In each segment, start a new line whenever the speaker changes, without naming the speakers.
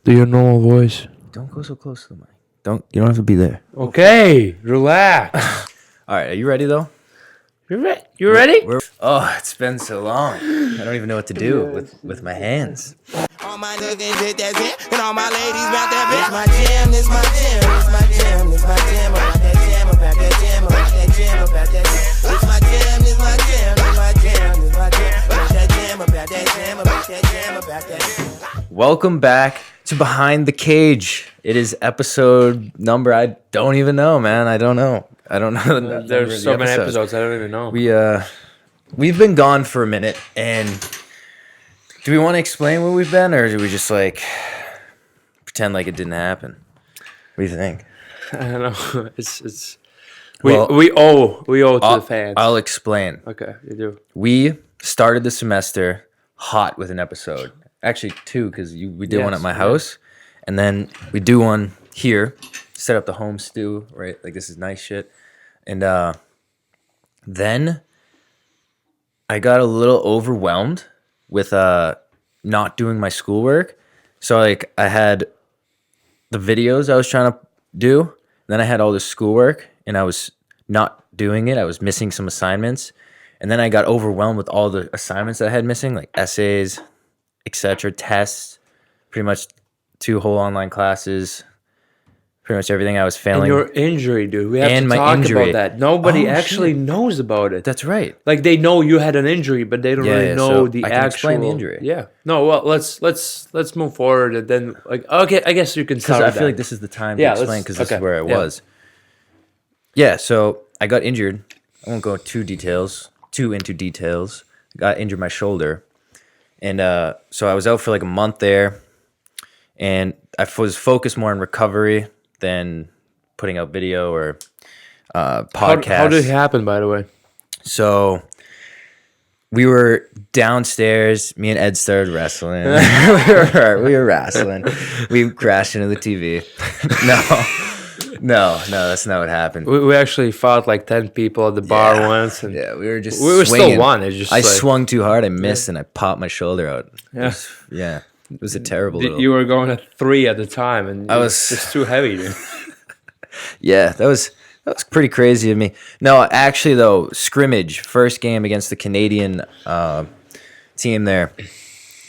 Do your normal voice.
Don't go so close to the mic. You don't have to be there.
Okay, relax.
All right, are you ready though?
You ready?
Oh, it's been so long. I don't even know what to do with my hands.
All my niggas hit that shit, and all my ladies about that bitch. My jam, this my jam, this my jam, this my jam, about that jam, about that jam, about that jam, about that jam. This my jam, this my jam, this my jam, this my jam, about that jam, about that jam, about that jam, about that jam.
Welcome back to Behind the Cage. It is episode number, I don't even know, man. I don't know.
There's so many episodes, I don't even know.
We've been gone for a minute, and do we want to explain where we've been, or do we just pretend like it didn't happen? What do you think?
I don't know. We owe to the fans.
I'll explain.
Okay, you do.
We started the semester hot with an episode. Actually, two, because we did one at my house, and then we do one here. Set up the home stew, right? Like, this is nice shit. And then I got a little overwhelmed with not doing my schoolwork. So, I had the videos I was trying to do, and then I had all this schoolwork, and I was not doing it. I was missing some assignments, and then I got overwhelmed with all the assignments that I had missing, like essays, etc., tests, pretty much 2 whole online classes, pretty much everything I was failing.
And your injury, dude. We have
And
to
my
talk
injury.
about that. Nobody
Oh,
actually
shit.
knows about it.
That's right.
Like, they know you had an injury, but they don't really know
so
the
I can
actual.
explain the injury.
Yeah. No. Well, let's move forward, and then okay. I guess you can
Because
start.
I feel like this is the time to
Yeah,
explain,
let's-
because this
okay,
is where I
yeah.
was. Yeah, so I got injured. I won't go too into details. I got injured my shoulder. And so I was out for a month there. And I was focused more on recovery than putting out video or podcasts.
How did it happen, by the way?
So we were downstairs. Me and Ed started wrestling. we were wrestling. We crashed into the TV. No, that's not what happened.
We actually fought 10 people at the bar once, and
Yeah, we were just.
we were still
swinging.
one. It's just
I swung too hard. I missed, and I popped my shoulder out.
Yeah.
It was a terrible. Little...
You were going at 3 at the time, and
I
it
was-
just too heavy, dude.
Yeah, that was pretty crazy of me. No, actually though, scrimmage, first game against the Canadian team there.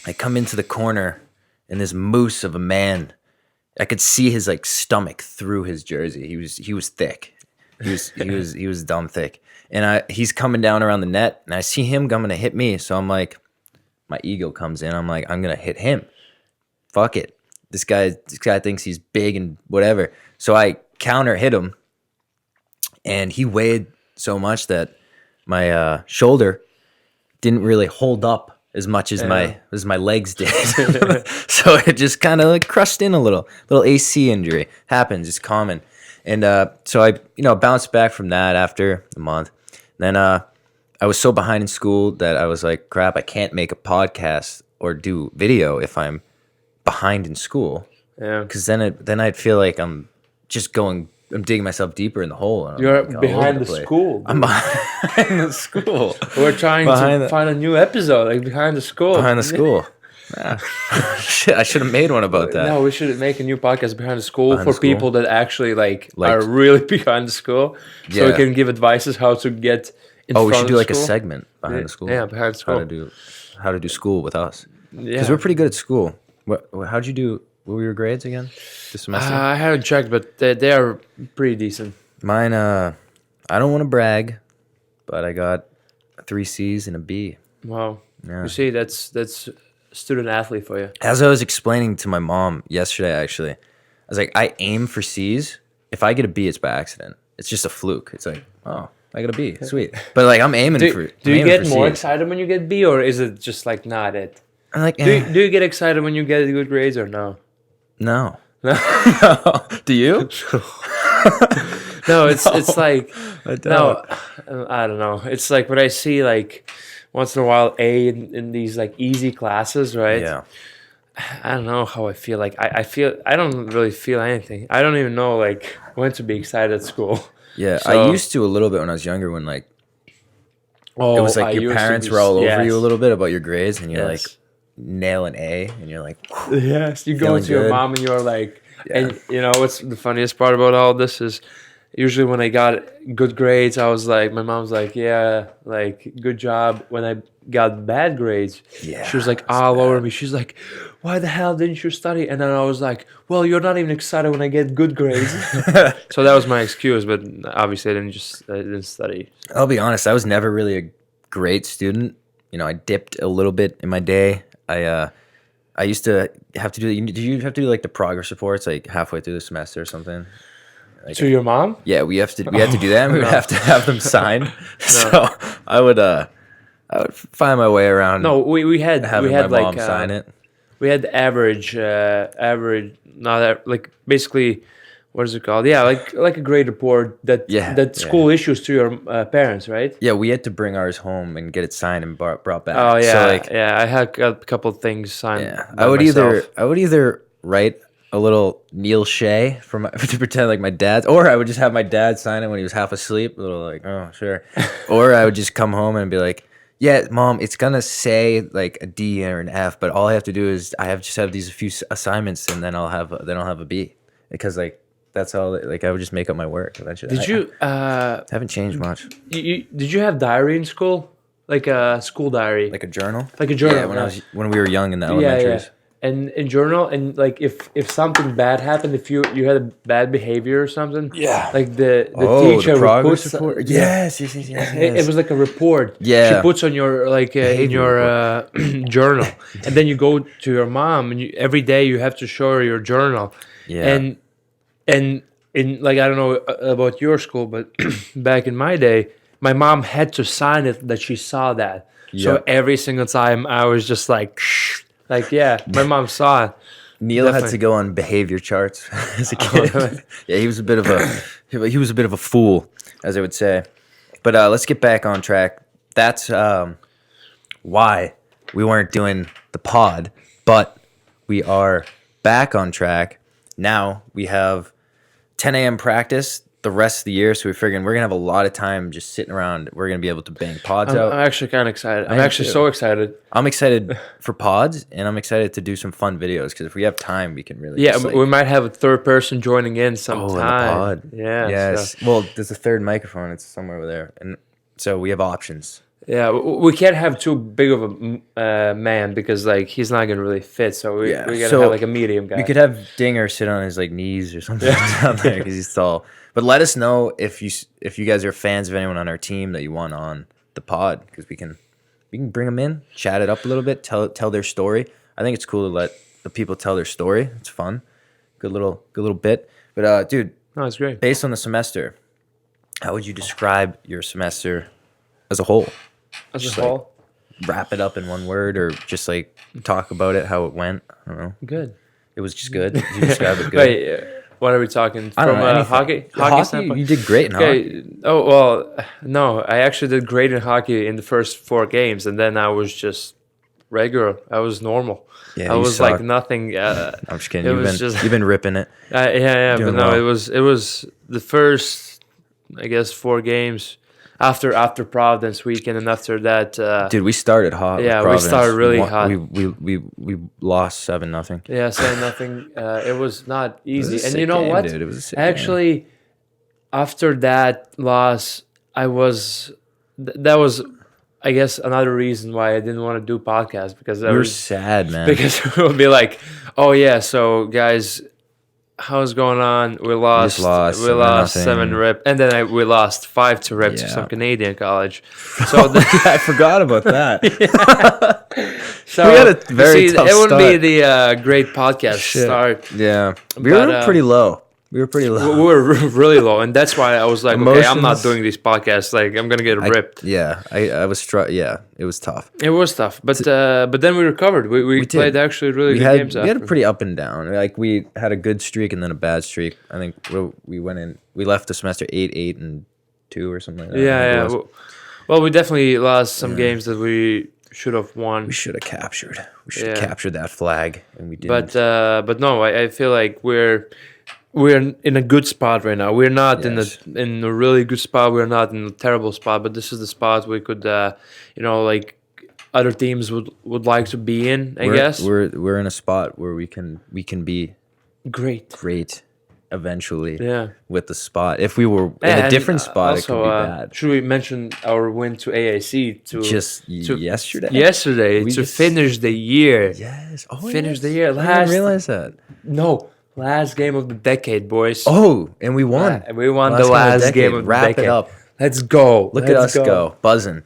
I come into the corner, and this moose of a man, I could see his stomach through his jersey. He was thick. He was dumb thick. And he's coming down around the net, and I see him coming to hit me. So I'm like, my ego comes in. I'm like, I'm gonna hit him. Fuck it. This guy thinks he's big and whatever. So I counter hit him, and he weighed so much that my shoulder didn't really hold up as much as my legs did. So it just kind of crushed in a little AC injury. Happens, it's common. And so I bounced back from that after a month. Then I was so behind in school that I was like, crap, I can't make a podcast or do video if I'm behind in school.
Yeah.
Because then I'd feel like I'm digging myself deeper in the hole. And I'm,
You're
all
behind
over
the
place.
school.
I'm behind the school.
We're trying to find a new episode, behind the school.
Behind the school. Shit, I should have made one about that.
No, we should make a new podcast behind the school
Behind
for
the school.
people that actually are really behind the school, so we
Yeah.
can give advices how to get in
Oh, we
front
should
of
do
the
a
school.
segment behind the school.
Yeah, behind the school.
How to do school with us. Because
Yeah.
we're pretty good at school. How'd you do? What were your grades again this semester?
I haven't checked, but they are pretty decent.
Mine, I don't want to brag, but I got 3 C's and a B.
Wow.
Yeah.
You see, that's student athlete for you.
As I was explaining to my mom yesterday, actually, I was like, I aim for C's. If I get a B, it's by accident. It's just a fluke. It's like, oh, I got a B. Sweet. But I'm aiming for.
Do you get more
C's.
excited when you get B, or is it just not it?
I'm like,
Do you get excited when you get good grades or no?
no. Do you?
No, it's like
I don't.
no, I don't know. It's like when I see once in a while A in these easy classes, right?
Yeah.
I don't know how I feel. I don't really feel anything. I don't even know when to be excited at school.
Yeah,
So-
I used to a little bit when I was younger, when
Oh,
it was
I
your
used to
parents
be-
were all over
yes.
you a little bit about your grades, and you're
Yes.
nail an A, and you're like,
Yes, you go
Feeling
to your
good.
mom and you're like,
Yeah.
and you know what's the funniest part about all this is, usually when I got good grades, I was like, my mom's like, yeah, like good job. When I got bad grades,
Yeah,
she was like
it's
all over
bad.
me. She's like, why the hell didn't you study? And then I was like, well, you're not even excited when I get good grades. So that was my excuse, but obviously I didn't study.
I'll be honest, I was never really a great student. You know, I dipped a little bit in my day. I used to have to do. Did you have to do like the progress reports like halfway through the semester or something? Like,
To your mom?
yeah, we had to do that. And we would
No.
have to have them signed. So I would find my way around.
No, we had
having
we had
my
like
mom sign it.
we had average not that, like basically what is it called? Yeah, like a grade report that
Yeah,
that school issues to your parents, right?
Yeah, we had to bring ours home and get it signed and brought back.
Oh yeah,
So like,
yeah. I had a couple of things signed.
yeah,
by
I would
myself.
either write a little Neil Shea for my, to pretend like my dad's, or I would just have my dad sign it when he was half asleep. A little like, oh sure, or I would just come home and be like, yeah, mom, it's gonna say like a D or an F, but all I have to do is just have these few assignments, and then I'll have a B, because like that's all. Like I would just make up my work eventually.
Did you
Haven't changed much.
did you have diary in school? Like a school diary?
Like a journal.
Like a journal,
Yeah, when we were young in the
yeah,
elementaries.
yeah. And in journal, and like if something bad happened, if you had a bad behavior or something,
Yeah.
like the
Oh,
teacher
the
would
progress
put
report.
yeah.
Yes.
It was like a report.
Yeah.
She puts on your like in your journal, and then you go to your mom, and every day you have to show her your journal.
Yeah.
And in like I don't know about your school, but back in my day, my mom had to sign it that she saw that. So
Yep.
every single time I was just like yeah, my mom saw it.
Neil had
Definitely.
to go on behavior charts as a kid. Yeah, he was a bit of a fool, as I would say. But let's get back on track. That's why we weren't doing the pod, but we are back on track. Now we have 10 a.m. practice the rest of the year, so we're figuring we're gonna have a lot of time just sitting around. We're gonna be able to bang pods
I'm
out.
actually kind of excited. I'm
am
actually
too.
so excited.
I'm excited for pods, and I'm excited to do some fun videos, because if we have time, we can really
Yeah,
just, like,
we might have a third person joining in
in
sometime.
the pod.
Yeah.
Yes.
So,
Well, there's a third microphone. It's somewhere over there, and so we have options.
yeah, we can't have too big of a man because like he's not gonna really fit. So we gotta
so
have like a medium guy.
We could have Dinger sit on his like knees or something down there, because he's tall. But let us know if you guys are fans of anyone on our team that you want on the pod, because we can bring them in, chat it up a little bit, tell their story. I think it's cool to let the people tell their story. It's fun, good little bit. But dude,
No, it's great.
based on the semester, how would you describe your semester as a whole?
As
just
a whole,
Wrap it up in one word, or just like talk about it, how it went. I don't know.
good.
It was just good. Did you describe it good?
Wait, what are we talking
I don't
from
know, anything.
hockey?
Hockey,
standpoint?
you did great in hockey.
Okay. Oh well, no, I actually did great in hockey in the first 4 games, and then I was just regular. I was normal.
Yeah,
I
you
was like
suck.
nothing.
I'm just kidding.
it
You've
was
been
just-
you've been ripping it.
Yeah, but
Doing
no,
well.
it was the first, I guess, 4 games after Providence weekend, and after that,
Dude, we started hot. with
yeah, we
Providence.
started really
Won-
hot.
We lost 7-0.
yeah, saying nothing. It was not easy,
a
and
sick
you know
game,
what?
dude. It was a sick game.
Actually, after that loss, I was that was, I guess, another reason why I didn't want to do podcasts, because I
We were
was
sad, man.
because it would be like, oh yeah, so guys, how's going on? We lost.
lost
We lost 7
7-0.
rip, and then we lost 5 to rip to
Yeah.
some Canadian college. So
I forgot about that.
so
We had a very tough
it wouldn't be
start.
the great podcast
Shit.
start.
Yeah, we
But,
were pretty low. We were pretty
We
low.
were really low, and that's why I was like, okay, I'm not
Emotions.
doing these podcasts. Like, I'm gonna get ripped.
I was Yeah, it was tough.
It was tough, but then we recovered. We
did.
played actually really
We
good
had
games.
we had a
after.
pretty up and down. Like we had a good streak and then a bad streak. I think we went in. We left the semester 8-8-2 or something like that. I think
Yeah.
it was.
Well, we definitely lost some games that we should have won.
We should have captured. We should have
Yeah.
captured that flag, and we didn't.
But no, I feel like we're in a good spot right now. We're not
Yes.
in a really good spot. We're not in a terrible spot. But this is the spot we could, like other teams would like to be in. I
we're,
guess.
we're in a spot where we can be
Great.
great eventually.
Yeah.
With the spot. If we were in a
And,
different spot, it
also,
could be bad.
Should we mention our win to AIC
Yesterday.
yesterday
We
to
just-
finish the year?
Yes. Oh,
Finish
yes.
the year.
I didn't
Last
realize that.
No, last game of the decade, boys.
Oh, and we won.
We won
Last
the last
decade.
game of the
Wrap
decade.
it up.
Let's go.
Look at us go. Buzzing.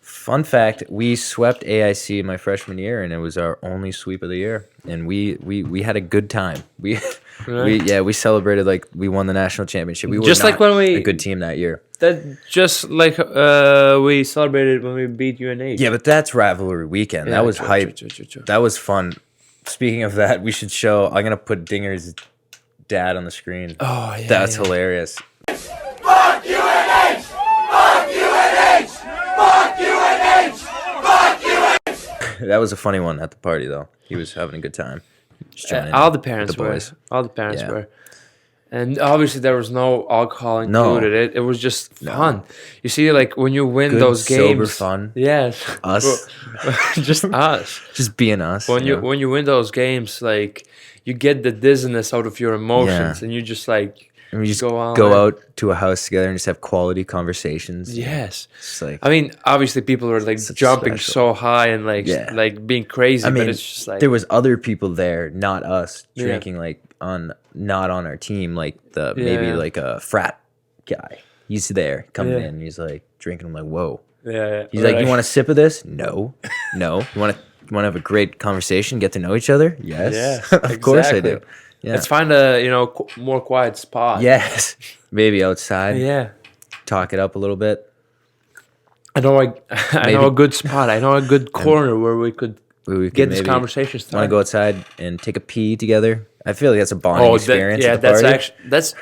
Fun fact, we swept AIC my freshman year, and it was our only sweep of the year. And we had a good time. We celebrated like we won the national championship. We were
Just like when we-
a good team that year.
That just like we celebrated when we beat UNH.
Yeah, but that's rivalry weekend.
Yeah,
That was
true,
hype.
true.
That was fun. Speaking of that, we should show. I'm gonna put Dinger's dad on the screen.
Oh yeah.
That's
yeah.
hilarious.
Fuck UNH! Fuck UNH! Fuck UNH! Fuck UNH!
That was a funny one at the party, though. He was having a good time. Just joining
All
in
the
with
parents
the boys.
were. All the parents
Yeah.
were. And obviously there was no alcohol
No.
included. It was just fun. You see, like when you win
Good,
those games,
sober fun.
Yes,
Us.
just us.
Just being us.
When
you
you
know?
when you win those games, like you get the dizziness out of your emotions,
Yeah.
and you just like
And we just
go on
go
and-
out to a house together and just have quality conversations.
yes.
It's like,
I mean, obviously people were like
Such
jumping
special.
so high and like
Yeah.
like being crazy,
I mean,
but it's just like
there was other people there, not us,
Yeah.
drinking like not on our team, like maybe
Yeah.
like a frat guy. He's there coming
Yeah.
in. He's like drinking. I'm like, whoa.
yeah.
He's like, you want a sip of this? No, no. You want to have a great conversation, get to know each other? Yes,
Yes,
of course I
exactly.
do. Yeah.
Let's find a more quiet spot.
Yes, maybe outside.
Yeah.
Talk it up a little bit.
I know I know
Maybe-
a good spot. I know a good corner where we could
We could
get this
maybe
conversation
Want to
started.
go outside and take a pee together? I feel like that's a bonding experience.
yeah,
at the
that's
party.
actually that's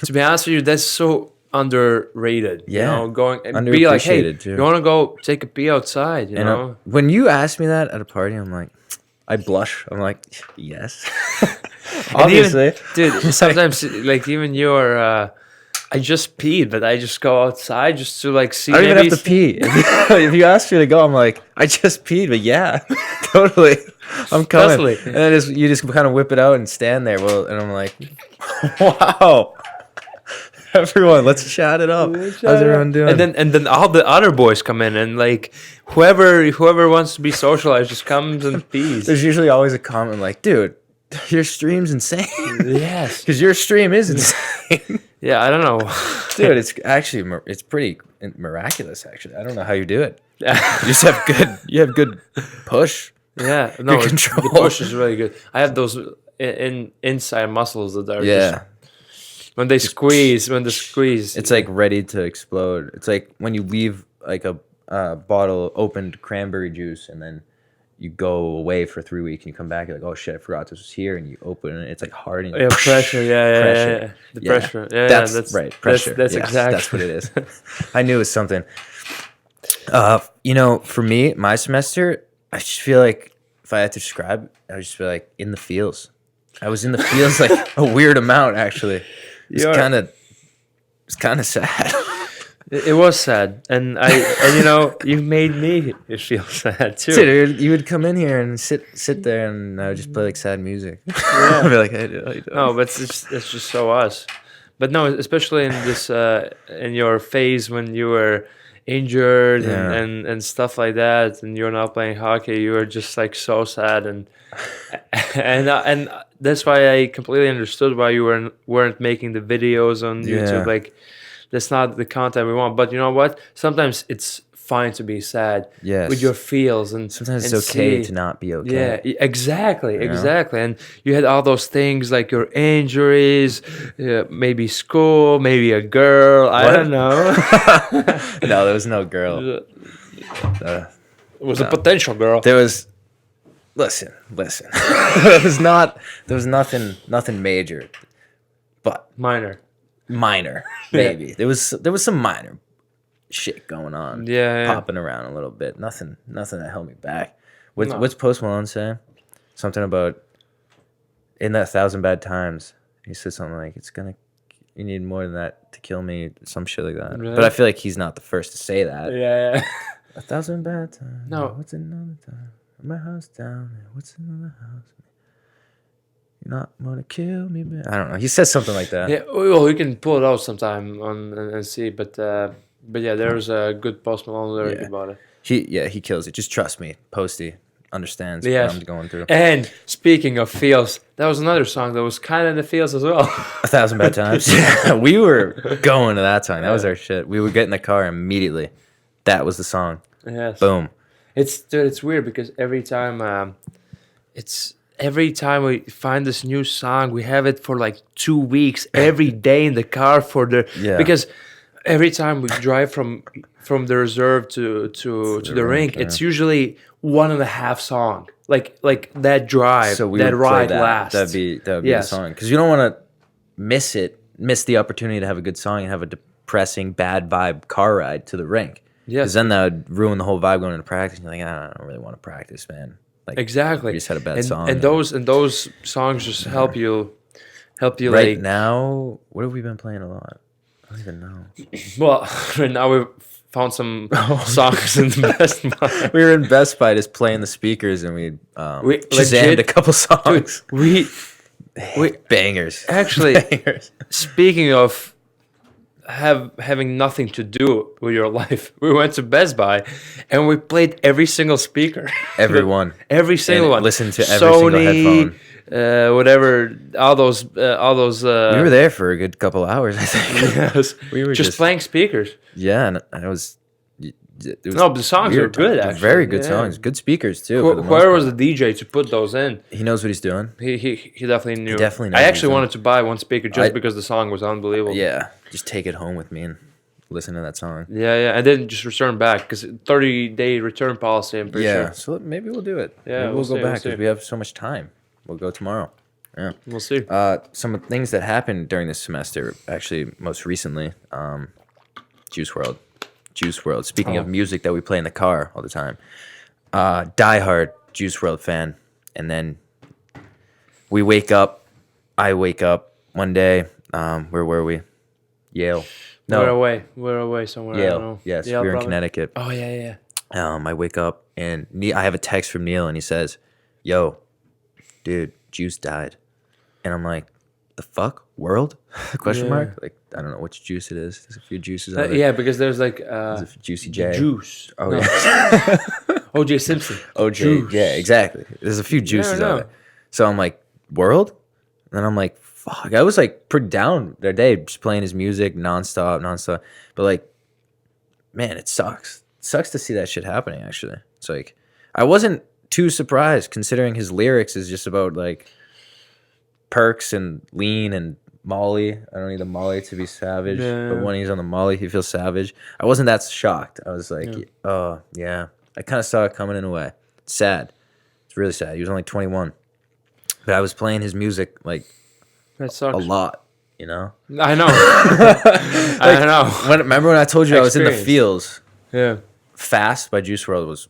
to be honest with you, that's so underrated.
Yeah.
You know, going and be like, hey,
Underappreciated, too.
you want to go take a pee outside? You
And
know,
when you ask me that at a party, I'm like, I blush. I'm like, yes.
And even-
Obviously.
dude. Sometimes like even your. I just peed, but I just go outside just to like see.
I don't even
maybe
have to pee. If you ask me to go, I'm like, I just peed, but yeah, totally. I'm coming.
Totally.
And then you just kind of whip it out and stand there. Well, and I'm like, wow. Everyone, let's chat it up. How's everyone doing?
And then all the other boys come in and like whoever wants to be socialized just comes and pees.
There's usually always a comment like, dude, your stream's insane.
Yes.
Because your stream is insane.
Yeah, I don't know.
Dude, it's actually it's pretty miraculous. Actually, I don't know how you do it. You just have good push.
Yeah, no,
Good control.
the push is really good. I have those inside muscles that are
Yeah,
just, when they squeeze,
it's like ready to explode. It's like when you leave like a bottle opened cranberry juice and then you go away for 3 weeks and you come back, you're like, oh shit, I forgot this was here, and you open it, it's like hard and
yeah, pressure. Yeah,
pressure.
the
Yeah.
pressure. Yeah,
That's right, pressure.
That's
Yes,
exactly.
that's what it is. I knew it was something. For me, my semester, I just feel like if I had to describe, I would just feel like in the fields. I was in the fields like a weird amount actually. It's
You're-
kind of sad.
It was sad, and you made me feel sad too.
Dude, you would come in here and sit there, and I would just play like sad music. I'd be like, hey, dude, how you doing?
No, but it's just so us. But no, especially in this in your phase when you were injured
Yeah.
and stuff like that, and you're not playing hockey, you were just like so sad, and and that's why I completely understood why you weren't making the videos on YouTube.
Yeah.
Like that's not the content we want. But you know what? Sometimes it's fine to be sad
Yes.
with your feels, and
Sometimes
and
it's okay
see-
to not be okay.
Yeah, exactly,
know?
exactly. And you had all those things like your injuries, maybe school, maybe a girl. I
What?
don't know.
No, there was no girl.
It
Uh,
was a potential girl.
there was. Listen. there was nothing major, but
Minor.
minor maybe. There was some minor shit going on.
Yeah.
Popping around a little bit. Nothing that held me back. What's
No.
what's Post Malone saying? Something about in that 1,000 bad times. He said something like you need more than that to kill me, some shit like that.
Really?
But I feel like he's not the first to say that.
Yeah.
1,000 bad times.
No.
What's another time? My house down there. What's another house? You're not gonna kill me, man. I don't know. He says something like that.
Yeah, well, we can pull it out sometime and see. But yeah, there's a good Post Malone lyric
Yeah.
about it.
He kills it. Just trust me. Posty understands
Yes.
what I'm going through.
And speaking of feels, that was another song that was kind of in the feels as well.
1,000 bad times. Yeah, we were going to that song. That was our shit. We would get in the car immediately. That was the song.
Yes.
Boom.
It's weird because every time we find this new song, we have it for like 2 weeks every day in the car
Yeah.
because every time we drive from the reserve to the rink,
yeah.
it's usually 1.5 song. Like that drive,
So we
that
would play
ride
that.
lasts.
That'd be
Yes.
the song. Because you don't want to miss the opportunity to have a good song and have a depressing, bad vibe car ride to the rink.
Yes.
Because then that would ruin the whole vibe going into practice. You're like, I don't really want to practice, man. Like,
Exactly.
We just had a bad
and,
song.
And those songs just help you
right
like
now, what have we been playing a lot? I don't even know.
well, right now we've found some songs in the Best Buy.
We were in Best Buy just playing the speakers, and we Shazammed
legit-
a couple songs.
We
Bangers.
actually,
Bangers.
speaking of having nothing to do with your life, we went to Best Buy and we played every single speaker.
Everyone.
Every single
And
one.
listened to every single headphone.
Whatever, all those.
We were there for a good couple hours, I think.
Yes,
We were
just playing speakers.
Yeah, and it was
No, but the songs are good.
They're
Actually,
very good
yeah.
songs. Good speakers too. for the most
Whoever was
part.
the DJ to put those in,
He knows what he's doing.
he definitely knew.
definitely knows
I
what
actually
he's
wanted to buy one speaker just
I-
because the song was unbelievable.
Yeah, just take it home with me and listen to that song.
Yeah, and then just return back because 30-day return policy. I'm pretty
Yeah,
sure.
so maybe we'll do it.
Yeah,
maybe
we'll
we'll go
see,
back
we'll see.
because we have so much time. We'll go tomorrow. Yeah.
We'll see.
Some of the things that happened during this semester, actually, most recently, Juice WRLD. Juice WRLD. Speaking of music that we play in the car all the time, diehard Juice WRLD fan, and then we wake up. I wake up one day. Where were we? Yale. No,
We're away somewhere. I don't
Yale.
know.
Yes,
Yale,
we were in
probably.
Connecticut.
Oh yeah.
I wake up and I have a text from Neil, and he says, "Yo, dude, Juice died," and I'm like, "The fuck, world?" Question
Yeah.
mark. Like, I don't know which juice it is. There's a few juices. Out there.
Yeah, because there's like
There's a Juicy J.
Juice.
Oh
No.
yeah.
O.J. Simpson.
OJ.
Juice.
Yeah, exactly. There's a few juices
know.
out there. So I'm like, world? And then I'm like, fuck. I was like pretty down that day, just playing his music nonstop. But like, man, it sucks. It sucks to see that shit happening, actually. It's like, I wasn't too surprised considering his lyrics is just about like perks and lean and Molly. I don't need the Molly to be savage.
Yeah.
But when he's on the Molly, he feels savage. I wasn't that shocked. I was like, oh, yeah. I kind of saw it coming in a way. It's sad. It's really sad. He was only 21. But I was playing his music like
That sucks.
a lot, you know?
I know. I know.
Remember when I told you I was in the
Experience.
fields?
Yeah.
Fast by Juice WRLD was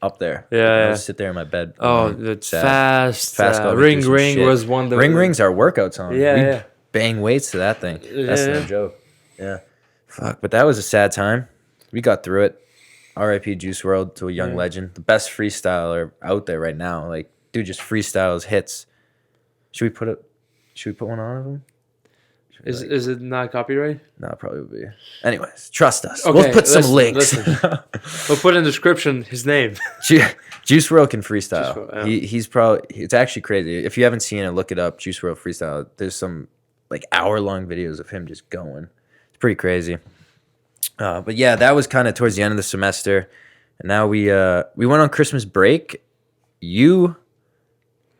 up there.
Yeah,
I
yeah.
would sit there in my bed.
Oh,
alone,
that's
sad.
fast.
Fast got me
Ring
through some
Ring
shit.
was one that
Ring's our workout song.
Yeah,
we
yeah.
bang weights to that thing. That's no
Yeah.
joke. Yeah. Fuck, but that was a sad time. We got through it. R.I.P. Juice WRLD to a young legend. The best freestyler out there right now. Like, dude just freestyles hits. Should we put one on of him?
Is it not copyright?
No, it probably would be. Anyways, trust us.
Okay,
we'll put some
listen,
links.
listen. We'll put in the description his name.
Juice WRLD can freestyle.
Juice WRLD, yeah.
He's probably. It's actually crazy. If you haven't seen it, look it up. Juice WRLD freestyle. There's some like hour-long videos of him just going. It's pretty crazy. But yeah, that was kind of towards the end of the semester, and now we went on Christmas break. You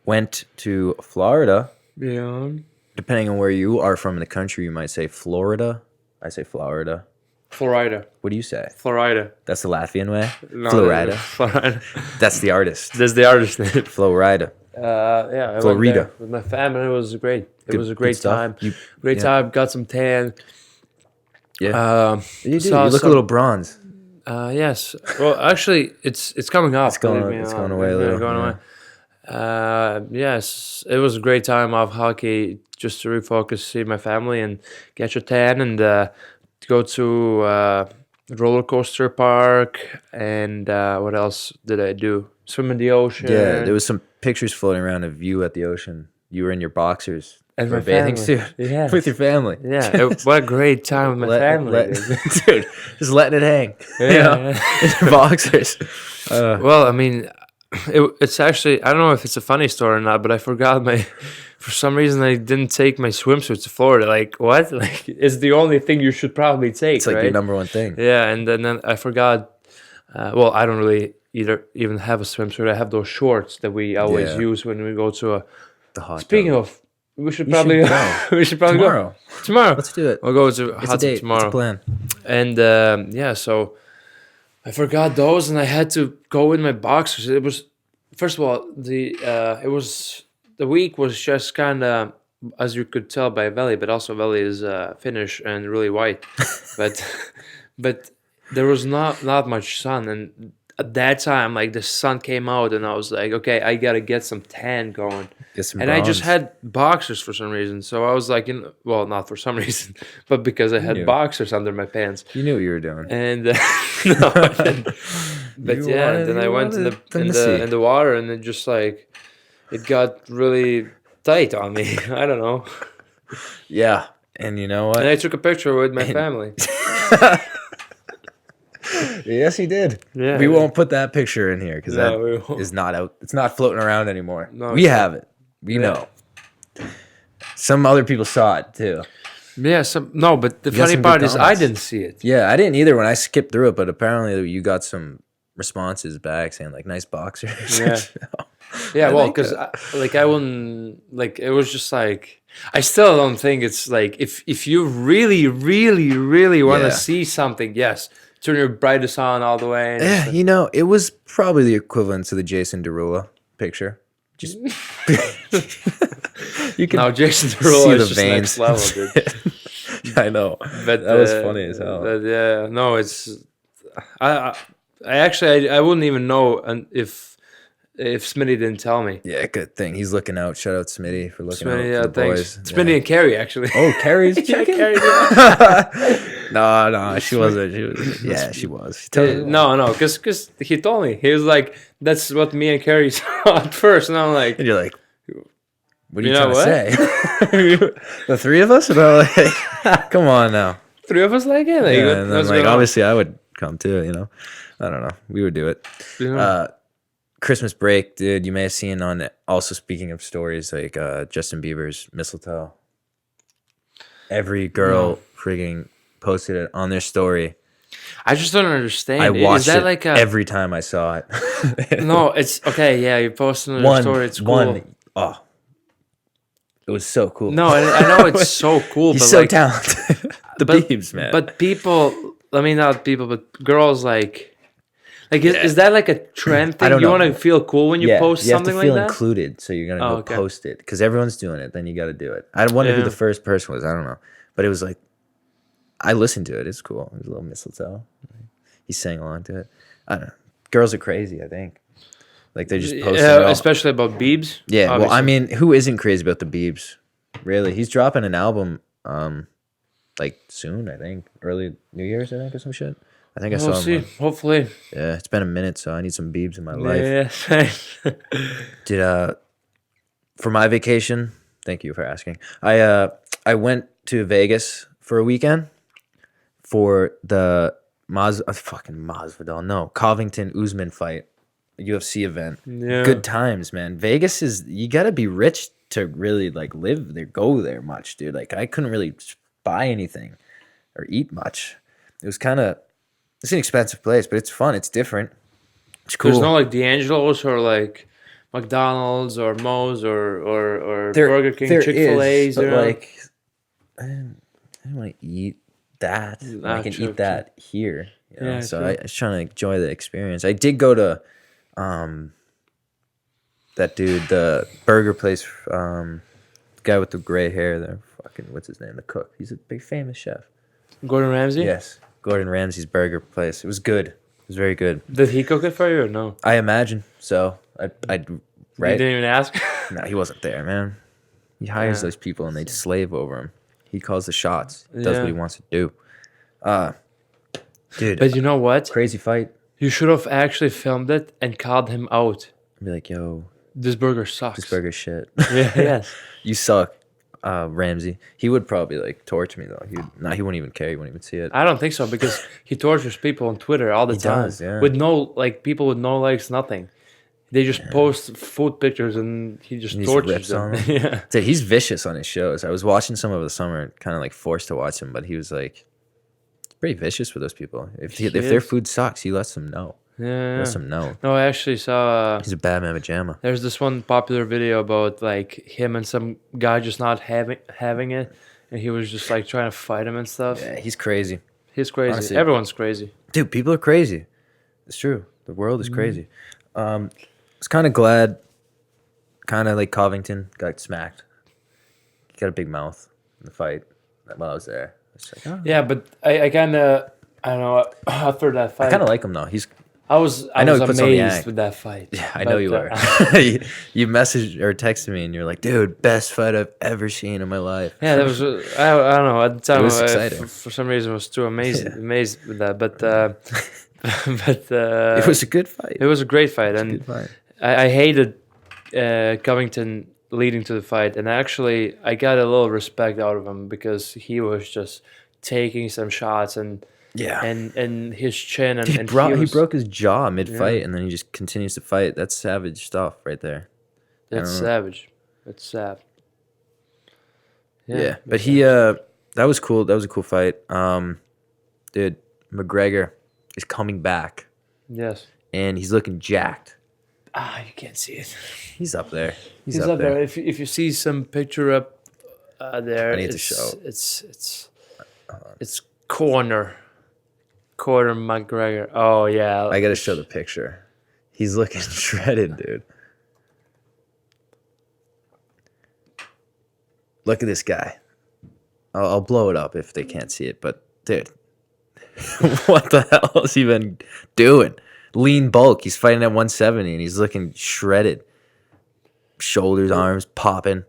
went to Florida.
Yeah.
Depending on where you are from in the country, you might say Florida. I say Florida.
Florida.
What do you say?
Florida.
That's the Latvian way.
No,
Florida.
Florida.
That's the artist.
That's the artist name.
Florida.
Yeah. I went
Florida.
there with my family. It was great. It
Good-
was a
good
great
stuff.
time.
You-
Great
yeah.
time. Got some tan.
Yeah. You do.
saw
You look a
some-
little bronze.
Yes. Well, actually, it's coming off.
It's going-
believe me,
it's
uh,
going away a
yeah,
little,
Going
yeah.
away. Yes, it was a great time off hockey, just to refocus, see my family, and get your tan, and go to roller coaster park, and what else did I do? Swim in the ocean.
Yeah, there was some pictures floating around of you at the ocean. You were in your boxers
And
for
my
a bathing
family.
suit
Yeah.
with your family.
Yeah, what a great time with my family. Dude.
Dude, just letting it hang.
Yeah.
You know? In your boxers.
Well, I mean, it's actually, I don't know if it's a funny story or not, but I forgot for some reason I didn't take my swimsuit to Florida. Like, what? Like, it's the only thing you should probably take,
It's like
right?
your number one thing.
Yeah, and then I forgot. Well, I don't really even have a swimsuit. I have those shorts that we always
Yeah.
use when we go to a.
The hot
Speaking
tub.
of, we should
You
probably
should go.
we should probably
Tomorrow.
go tomorrow.
Let's do it.
We'll go to
It's a
hot tub
date.
tomorrow.
It's a plan.
And yeah, so I forgot those, and I had to go in my boxers. It was, first of all, the week was just kind of, as you could tell by Veli, but also Veli is Finnish and really white, but but there was not much sun, and at that time, like the sun came out, and I was like, okay, I gotta get some tan going.
Get some
And I just
bronze.
had boxers for some reason, so I was like, well, not for some reason, but because I had
knew.
boxers under my pants.
You knew what you were doing.
And no, but
You
yeah,
wanted-
then I
you
went
wanted them to see.
in the water, and it just like it got really tight on me. I don't know.
Yeah. And you know what?
And I took a picture with my family.
Yes, he did.
Yeah.
We won't put that picture in here because
No, we won't.
that is not out. It's not floating around anymore.
No,
we
it's
have it. We
Yeah.
know. Some other people saw it too.
Yeah, no, but the
You got
funny
some
part
good
is I
comments.
didn't see it.
Yeah, I didn't either when I skipped through it, but apparently you got some responses back saying like nice boxers.
Yeah. Yeah,
I
well,
think,
because I wouldn't like. It was just like I still don't think it's like if you really want to
Yeah.
see something, yes, turn your brightest on all the way. And
Yeah, you know, it was probably the equivalent to the Jason Derulo picture. Just you can
now Jason
see
Derulo
the
is just
veins.
next level, dude.
I know.
But
That was funny as hell.
But yeah, no, it's I actually I wouldn't even know if Smitty didn't tell me.
Yeah, good thing. He's looking out. Shout out Smitty for looking
Smitty, yeah,
out for the
thanks.
boys.
Smitty and Carrie actually.
Oh, Carrie's
Yeah,
checking?
Carrie did.
No, she wasn't. She was. Yeah, she was. She told me.
No, because he told me. He was like, that's what me and Carrie saw at first. And I'm like,
And you're like, what are you,
You know
trying to say? The three of us? About like, come on now.
three of us like it? Like,
Yeah, and then
what's
like,
going on?
obviously, I would come too. You know, I don't know. We would do it.
You know?
Christmas break, dude. You may have seen on. Also, speaking of stories, like Justin Bieber's mistletoe. Every girl frigging posted it on their story.
I just don't understand.
I watched
Is that
it
like a
every time I saw it.
no? It's okay. Yeah, you posted on your story. It's cool.
Oh, it was so cool.
No, I know it's so cool.
He's
but
so
like,
talented. The
but-
Biebs, man.
But people, I mean, not people, but girls like is that like a trend thing?
I don't
You
know.
want to feel cool when you post
you have
something
to feel
like that?
included, so you're gonna
Oh,
go
okay.
post it because everyone's doing it. Then you got to do it. I wonder who
Yeah.
the first person was. I don't know, but it was like I listened to it. It's cool. It was a little mistletoe. He sang along to it. I don't know. Girls are crazy. I think like they just posting it
Yeah,
all.
especially about Biebs.
Yeah. Well, I
obviously.
mean, who isn't crazy about the Biebs? Really, he's dropping an album. Like soon, I think early New Year's, I think, or some shit. I think I
we'll
saw
see.
him.
Hopefully.
Yeah, it's been a minute, so I need some Biebs in my life.
Yeah. thanks.
Did for my vacation? Thank you for asking. I went to Vegas for a weekend for the Masvidal, no, Covington Usman fight, UFC event.
Yeah.
Good times, man. Vegas is you got to be rich to really like live there, go there much, dude. Like I couldn't really buy anything or eat much. It was it's an expensive place, but it's fun. It's different. It's cool.
There's no like D'Angelo's or like McDonald's or Moe's or Burger King,
there
Chick-fil-A's.
is, but
you know?
like I don't want to eat that.
Nah,
I can
true,
eat that here. You know?
Yeah,
So
true.
I was trying to enjoy the experience. I did go to that dude, the burger place, guy with the gray hair there. Fucking what's his name? The cook. He's a big famous chef.
Gordon Ramsay?
Yes. Gordon Ramsay's burger place. It was good. It was very good.
Did he cook it for you or no?
I imagine. So I'd
You
right.
didn't even ask?
No, he wasn't there, man. He hires
Yeah.
those people and they slave over him. He calls the shots. Does
Yeah.
what he wants to do. Dude,
But you know what?
crazy fight.
You should have actually filmed it and called him out.
Be like, yo,
This burger sucks.
this burger's shit.
Yeah, yes.
You suck, Ramsey. He would probably like torture me though. He wouldn't even care. He wouldn't even see it.
I don't think so because he tortures people on Twitter all the time.
does, yeah.
With no people with no likes, nothing. They just post food pictures and he just
He just
tortures
rips on
them.
them.
Yeah.
Dude, he's vicious on his shows. I was watching some over the summer, kind of like forced to watch him, but he was like pretty vicious with those people. If their
is.
food sucks, he lets them know.
Yeah.
Lets them know.
No, I actually saw.
He's a bad mamma jamma.
There's this one popular video about like him and some guy just not having it, and he was just like trying to fight him and stuff.
Yeah, he's crazy.
He's crazy.
Honestly.
Everyone's crazy.
Dude, people are crazy. It's true. The world is crazy. I was kind of glad, kind of like Covington got smacked. He got a big mouth in the fight while I was there. It's like, oh.
Yeah, but I kind of I don't know after that fight.
I kind of like him though.
I was
I know he
was
puts on the
amazed
act.
with that fight.
Yeah, I know
But,
you were. You messaged or texted me and you're like, dude, best fight I've ever seen in my life.
Yeah, that was I don't know at the time.
was exciting.
For some reason, I was too amazed with that. But
It was a good fight.
it was a great fight, and
Good fight.
I hated Covington leading to the fight, and actually I got a little respect out of him because he was just taking some shots and
Yeah.
and his chin and,
He
and
broke
was-
his jaw mid fight and then he just continues to fight. That's savage stuff right there.
That's savage. That's sad.
Yeah. But he that was cool. That was a cool fight. Dude, McGregor is coming back
Yes.
and he's looking jacked.
You can't see it.
He's up there.
He's up there. If you see some picture up there,
I need to
it's,
show.
It's corner McGregor. Oh yeah.
I gotta show the picture. He's looking shredded, dude. Look at this guy. I'll blow it up if they can't see it, but dude, what the hell has he been doing? Lean bulk. He's fighting at 170 and he's looking shredded. Shoulders, arms popping.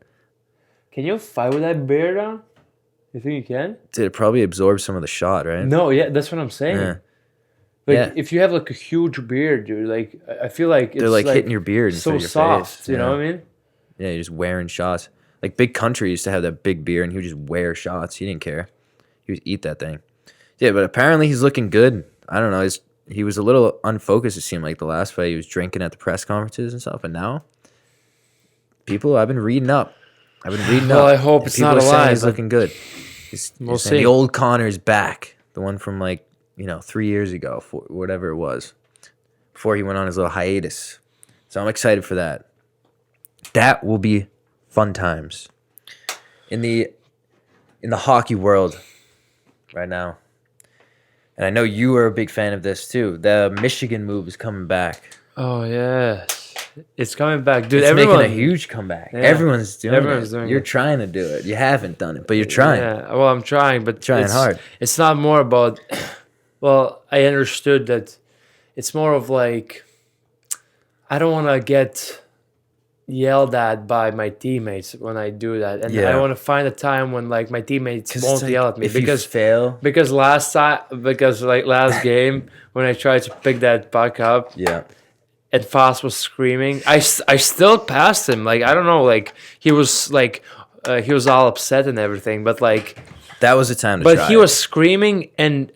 Can you fight with that beard on? You think you can?
Dude, it probably absorbs some of the shot, right?
No, yeah, that's what I'm saying.
Yeah.
Like
Yeah.
if you have like a huge beard, dude, like I feel like it's
They're like hitting your beard instead
so
of your
soft.
face.
You know
Yeah.
what I mean?
Yeah, you're just wearing shots. Like Big Country used to have that big beard and he would just wear shots. He didn't care. He would eat that thing. Yeah, but apparently he's looking good. I don't know. He was a little unfocused, it seemed like, the last fight. He was drinking at the press conferences and stuff. And now, I've been reading up.
Well, I hope
And
it's
people
not
are
a
saying
lie,
He's
but
looking good.
we'll
He's saying
see.
the old Connor's back. The one from 3 years ago, whatever it was. Before he went on his little hiatus. So I'm excited for that. That will be fun times. In the hockey world right now. And I know you are a big fan of this too. The Michigan move is coming back.
Oh yes, it's coming back, dude.
It's
Everyone,
making a huge comeback.
Yeah.
Everyone's doing
Everyone's
it.
doing
You're
it.
trying to do it. You haven't done it, but you're trying.
Yeah, well, I'm trying, but
Trying
it's,
hard.
It's not more about. Well, I understood that. It's more of like. I don't want to get yelled at by my teammates when I do that, and
Yeah.
I want to find a time when like my teammates
'Cause
won't
it's like,
yell at me
if you
because
fail.
last game when I tried to pick that puck up
Yeah.
and Foss was screaming, I still passed him. Like I don't know, like he was all upset and everything, but like.
That was the time to
But
try
he
it.
was screaming, and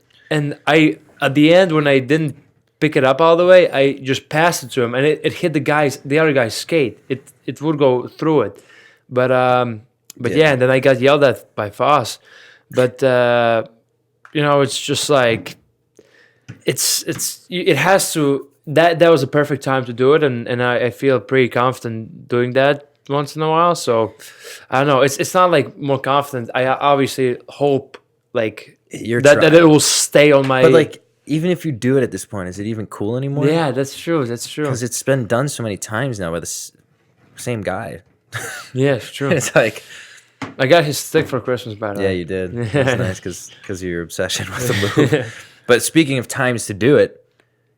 I at the end when I didn't pick it up all the way, I just passed it to him, and it hit the other guy's skate. It would go through it, but yeah, and then I got yelled at by Foss. But it's just like it has to. That was a perfect time to do it, and I feel pretty confident doing that once in a while. So I don't know. It's not like more confident. I obviously hope like
You're
that
trying.
it will stay on my.
But like, even if you do it at this point, is it even cool anymore?
yeah, that's true. That's true.
Because it's been done so many times now by the same guy.
Yeah, it's true.
It's like,
I got his stick for Christmas, by the
yeah,
way.
you did. That's nice because of your obsession with the move. But speaking of times to do it,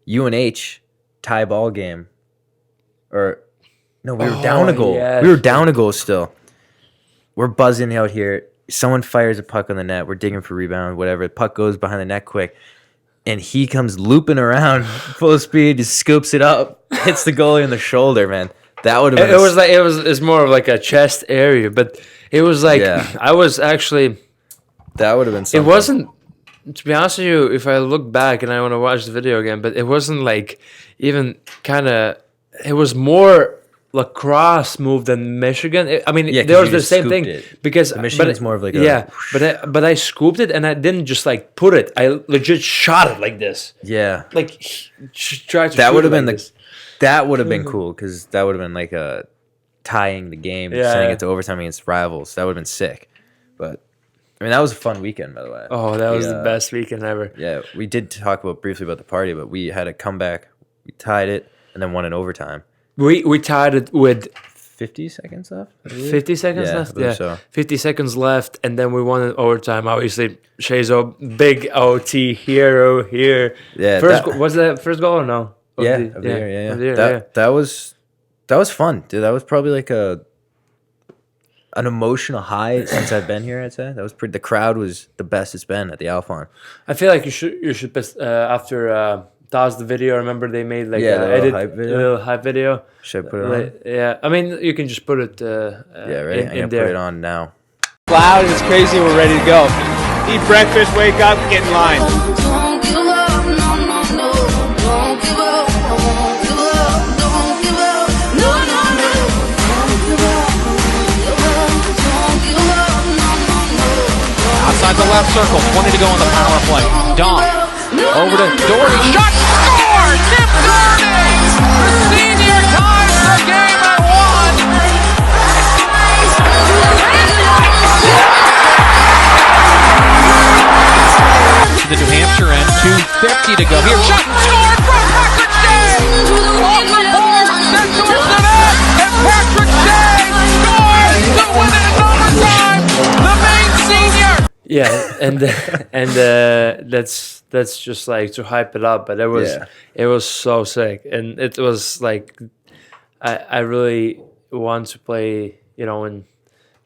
UNH tie ball game, or no, we were down a goal.
yes.
We were down a goal still. We're buzzing out here. Someone fires a puck on the net. We're digging for rebound, whatever. The puck goes behind the net quick. and he comes looping around full speed, just scoops it up, hits the goalie in the shoulder, man. That would have been
It's more of like a chest area, but it was like I was actually.
that would have been something.
It wasn't. To be honest with you, if I look back and I want to watch the video again, but it wasn't like even kind of. It was more lacrosse move than Michigan. I mean,
Yeah, 'cause
there was
you
the
just
same
scooped
thing
it.
because
The Michigan's more of like
but I scooped it and I didn't just like put it. I legit shot it like this,
Yeah.
like tried to.
That
shoot
would have
it
been
like
the
this.
that would have been cool because that would have been like a tying the game, sending it to overtime against rivals. That would have been sick. But I mean, that was a fun weekend, by the way.
Oh, that was
We,
the best weekend ever.
Yeah, we did talk briefly about the party, but we had a comeback. We tied it and then won in overtime.
We tied it with
50 seconds left. I believe?
50 seconds
Yeah, I
left.
believe
Yeah,
so.
50 seconds left, and then we won in overtime. Obviously, Shea's a big OT hero here.
Yeah,
Was that first goal or no? Of
Yeah,
the-
of the year, yeah.
of the year,
That was fun, dude. That was probably like an emotional high since I've been here. I'd say that was pretty. The crowd was the best it's been at the Alphon.
I feel like you should after toss the video. Remember they made like
Yeah, the little
edit
hype video?
little hype video.
Should I put it on?
Like, yeah, I mean you can just put it.
Yeah, ready.
In
I'm gonna
there.
put it on now.
Loud and it's crazy. We're ready to go. Eat breakfast, wake up, get in line.
Don't give up, no, no, no. Don't give up, I won't give up. Don't give up, no, no, no. Don't give up, don't give up, no, no, no.
Outside the left circle, 20 to go on the power play. Dom over to Doherty. Shot, score! Tim Doherty! The senior ties the game at 1. To the New Hampshire end, 2:50 to go. Here, shot, score from Patrick Shea! Off the board, sent towards the net, and Patrick Shea scores to win it in overtime! The main senior!
Yeah, and that's just like to hype it up, but it was so sick, and it was like I really want to play,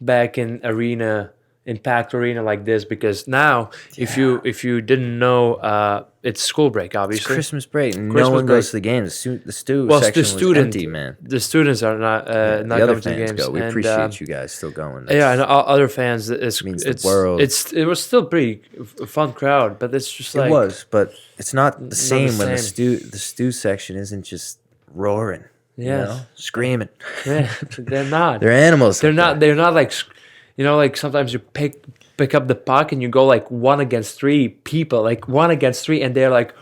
back in packed arena like this, because now if you didn't know, it's school break, obviously.
Christmas break. No
Christmas
one
break.
goes to the games. The stew
Well,
section
the
was empty, man.
The students are not
The
not
other
coming to the
fans
games.
go. We
and,
appreciate you guys still going.
Yeah, and other fans,
means the world.
It was still pretty fun crowd, but it's just like
It was, but it's not the
the
same when
same.
the stew section isn't just roaring.
Yes.
Screaming.
Yeah, they're not.
They're animals.
They're not. They're not like, like sometimes you pick up the puck and you go like 1 against 3 people, like 1 against 3, and they're like,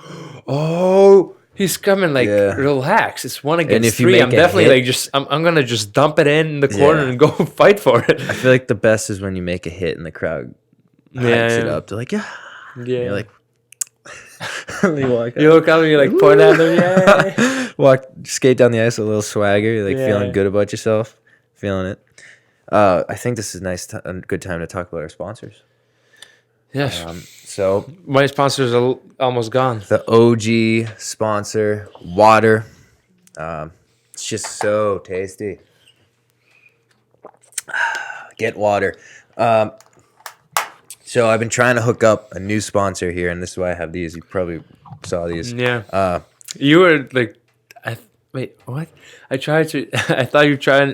oh, he's coming. Like,
Yeah.
relax. It's 1 against
if you
3.
make
I'm
a
definitely
hit-
like I'm gonna just dump it in the corner
Yeah.
and go fight for it.
I feel like the best is when you make a hit and the crowd hypes it
Yeah.
up. They're like, yeah.
Yeah.
You're like, you walk,
You look up and you like point at them. Yeah.
skate down the ice with a little swagger. You're like
Yeah.
feeling good about yourself, feeling it. I think this is a good time to talk about our sponsors.
Yes.
So
My sponsors are almost gone.
the OG sponsor, water. It's just so tasty. Get water. So I've been trying to hook up a new sponsor here, and this is why I have these. You probably saw these.
Yeah. You were like, wait, what? I thought you tried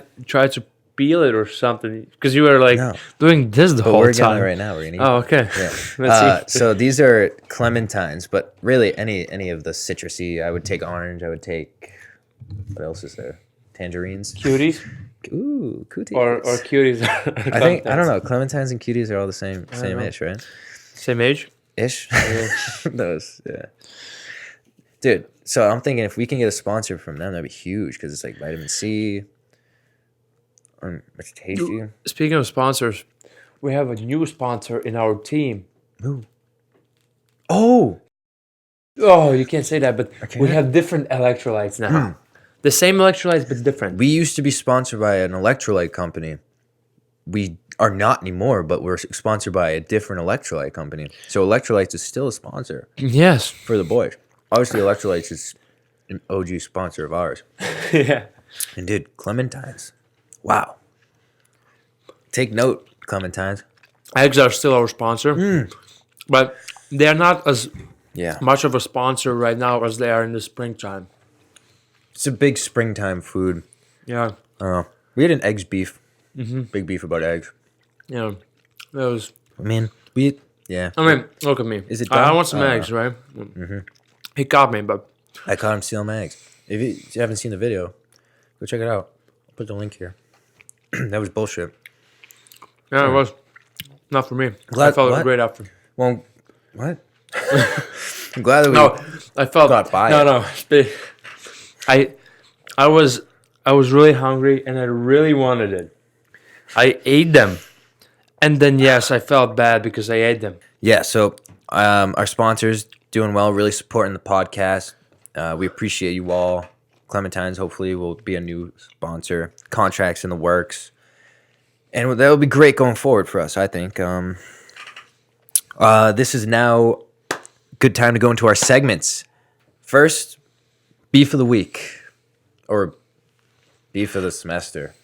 to peel it or something, because you were like
No.
doing this the
But
whole
we're
time.
getting it right now. We're gonna eat.
Oh, okay.
Yeah.
Let's see.
So these are clementines, but really any of the citrusy. I would take orange. I would take, what else is there? Tangerines.
Cuties
Ooh, cooties.
or cuties.
I think I don't know. Clementines and cuties are all the same
know.
ish, right?
Same age.
Ish. Those, yeah. Dude, so I'm thinking if we can get a sponsor from them, that'd be huge because it's like vitamin C. It's tasty.
Speaking of sponsors, we have a new sponsor in our team.
Oh,
Oh, you can't say that, but we
can't?
have different electrolytes now. The same electrolytes, but different.
we used to be sponsored by an electrolyte company. We are not anymore, but we're sponsored by a different electrolyte company. So Electrolytes is still a sponsor
Yes.
for the boys. Obviously, Electrolytes is an OG sponsor of ours.
Yeah.
And dude, clementines. Wow. Take note, clementines.
Eggs are still our sponsor, but they're not as
Yeah.
much of a sponsor right now as they are in the springtime.
It's a big springtime food.
Yeah,
We had an eggs beef. Big beef about eggs.
yeah. It was.
I mean, yeah.
I mean, look at me.
Is it
I
done?
want some eggs, right? He caught me, but
I caught him stealing my eggs. If you haven't seen the video, go check it out. I'll put the link here. That was bullshit.
yeah, it was not for me. I
Glad-
felt
what?
great after.
Well, what? I'm glad that we
No, I felt
got by
no,
it.
no. I was really hungry and I really wanted it. I ate them, and then yes, I felt bad because I ate them.
Yeah, so our sponsors doing well, really supporting the podcast. We appreciate you all. Clementine's hopefully will be a new sponsor. Contracts in the works. And that will be great going forward for us, I think. This is now a good time to go into our segments. First, beef of the week. Or beef of the semester.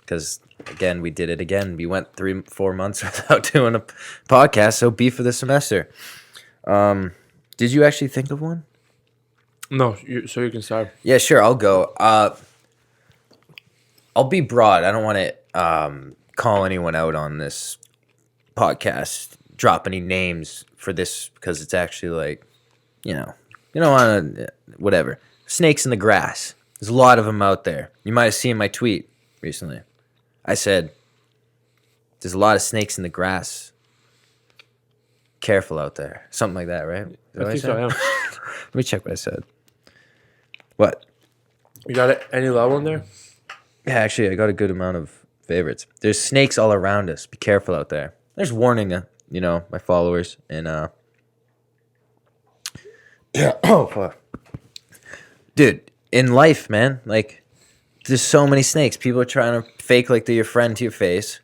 Because, again, we did it again. We went 3-4 months without doing a podcast, so beef of the semester. Did you actually think of one?
No, so you can start.
Yeah, sure, I'll go. I'll be broad. I don't want to call anyone out on this podcast, drop any names for this, because it's actually like, you don't want to, whatever. Snakes in the grass. There's a lot of them out there. You might have seen my tweet recently. I said, there's a lot of snakes in the grass. Careful out there. Something like that, right? Is that
I
what
think so.
said?
Yeah.
Let me check what I said. What?
You got any level in there?
Yeah, actually, I got a good amount of favorites. There's snakes all around us. Be careful out there. There's warning, my followers. And, yeah. Oh, fuck. Dude, in life, man, like, there's so many snakes. People are trying to fake like they're your friend to your face.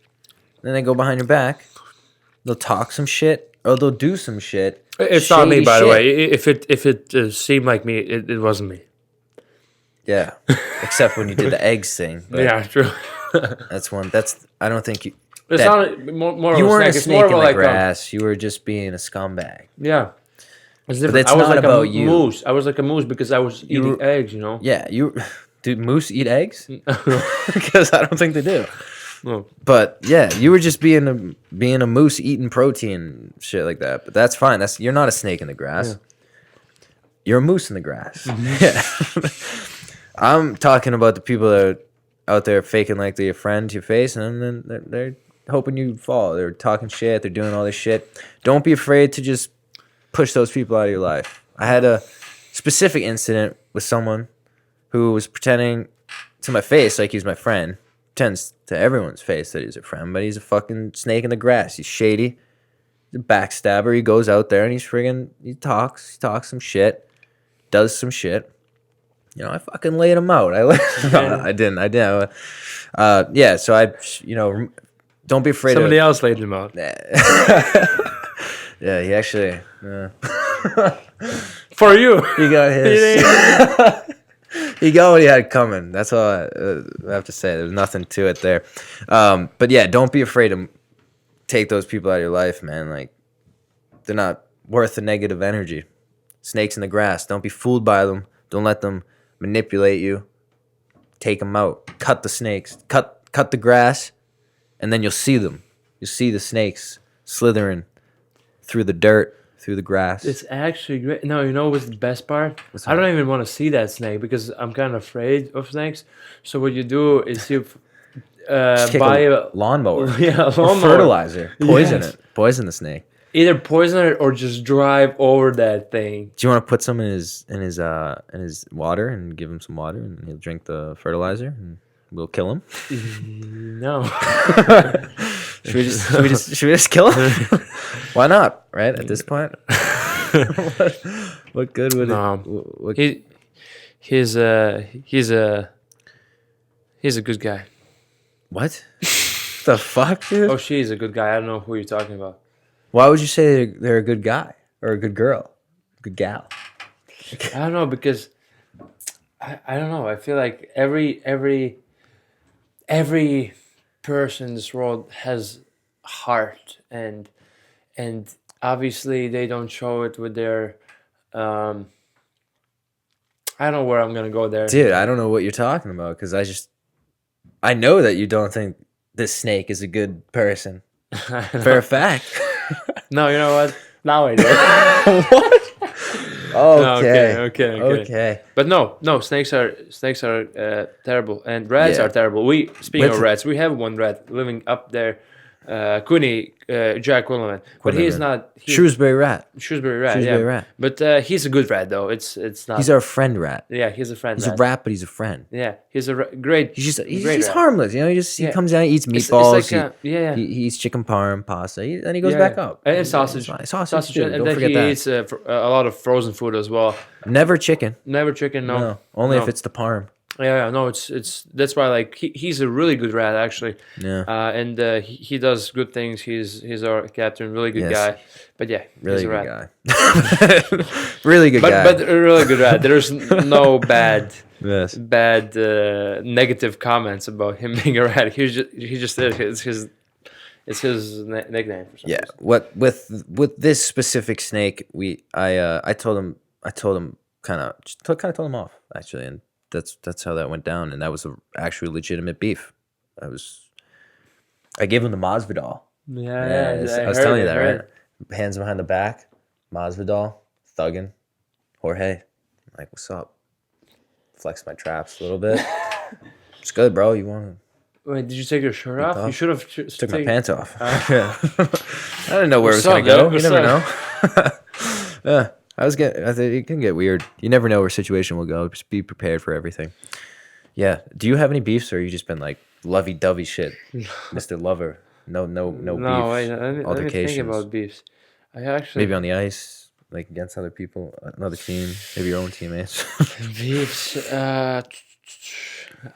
Then they go behind your back. They'll talk some shit, or they'll do some shit.
It's not me,
Shady
by the
shit.
way. If it seemed like me, it wasn't me.
Yeah. Except when you did the eggs thing. But
Yeah, true.
I don't think you...
It's
that-
not more of
You
a
weren't
snake.
a
It's
snake
more
in
of a
the
like
grass. You were just being a scumbag.
yeah. It's different.
it's
I was
not
like
about
a
you.
moose. I was like a moose because I was eating
were-
eggs.
Yeah, dude, moose eat eggs? Because I don't think they do.
No.
But yeah, you were just being a moose eating protein shit like that. But that's fine. You're not a snake in the grass.
Yeah.
You're a moose in the grass. Yeah. I'm talking about the people that are out there faking like they're your friend to your face, and then they're hoping you fall. They're talking shit. They're doing all this shit. Don't be afraid to just push those people out of your life. I had a specific incident with someone who was pretending to my face like he's my friend. Pretends to everyone's face that he's a friend, but he's a fucking snake in the grass. He's shady. He's a backstabber. He goes out there and he talks some shit, does some shit. I fucking laid him out. I didn't. Yeah, so don't be afraid
Somebody
of...
else laid them out.
Yeah, he actually...
For you.
He got his... He got what he had coming. That's all I have to say. There's nothing to it there. But yeah, don't be afraid to take those people out of your life, man. Like, they're not worth the negative energy. Snakes in the grass. Don't be fooled by them. Don't let them manipulate you. Take them out. Cut the snakes. Cut the grass, and then you'll see them. You'll see the snakes slithering through the dirt, through the grass.
It's actually great. No, you know what's the best part? I don't even want to see that snake because I'm kind of afraid of snakes. So what you do is you
Just take
buy
a lawnmower.
Yeah, a
Or
lawnmower.
fertilizer. Poison
Yes.
it. Poison the snake.
Either poison it or just drive over that thing.
Do you want to put some in his water and give him some water and he'll drink the fertilizer and we'll kill him?
No.
Should we just kill him? Why not? Right at this point. what good would
No.
it? What,
He's a good guy.
what? The fuck, dude?
Oh, she's a good guy. I don't know who you're talking about.
Why would you say they're a good guy or a good girl, good gal?
I don't know because I don't know. I feel like every person in this world has heart and obviously they don't show it with their Um, I don't know where I'm gonna go there.
Dude, I don't know what you're talking about because I know that you don't think this snake is a good person. For a fact.
No, you know what? Now I do.
Okay.
Okay.
Okay.
But no, snakes are terrible, and rats
Yeah.
are terrible. Speaking of
With-
rats, we have one rat living up there, Quinny, Jack Quilliman, but he's
Quilliman.
not
Shrewsbury rat.
Shrewsbury rat.
Shrewsbury
Yeah,
rat.
but he's a good rat though. It's not.
He's our friend rat.
Yeah, he's a friend.
He's a
rat.
rat, but he's a friend.
Yeah, he's a great.
He's
great rat.
harmless, you know. He
Yeah.
comes down, he eats
It's
meatballs.
like, yeah.
He eats chicken parm, pasta, and he goes
Yeah,
back
yeah.
up.
And sausage.
Sausage too.
and
Don't
then
forget
he
that.
eats a lot of frozen food as well.
Never chicken.
Never chicken. No,
only
no.
if it's the parm.
Yeah, no, it's that's why like he's a really good rat actually.
Yeah.
And he does good things. He's our captain, really good
Yes.
guy. But yeah,
Really
he's a
good
rat.
guy. Really good guy.
But a really good rat. There's no bad
yes.
negative comments about him being a rat. He just did it's his nickname. For some
Yeah.
reason.
What with this specific snake, I told him kind of told him off actually, and that's how that went down, and that was actually legitimate beef. I gave him the Masvidal.
Yeah,
I was
heard
telling you
it,
that,
heard
right? Hands behind the back, Masvidal, thuggin', Jorge. I'm like, what's up? Flex my traps a little bit. It's good, bro. You want to?
Wait, did you take your shirt off?
off?
You should have
Took my pants off. Yeah. I didn't know where it was
What's
gonna
up,
go.
man?
You
What's
never know. Yeah, I think it can get weird. You never know where a situation will go. Just be prepared for everything. Yeah. Do you have any beefs, or you just been like lovey-dovey shit, Mr. Lover? No
No,
beefs,
wait, let me think
altercations.
about beefs. I actually
Maybe on the ice, like against other people, another team, maybe your own teammates.
beefs.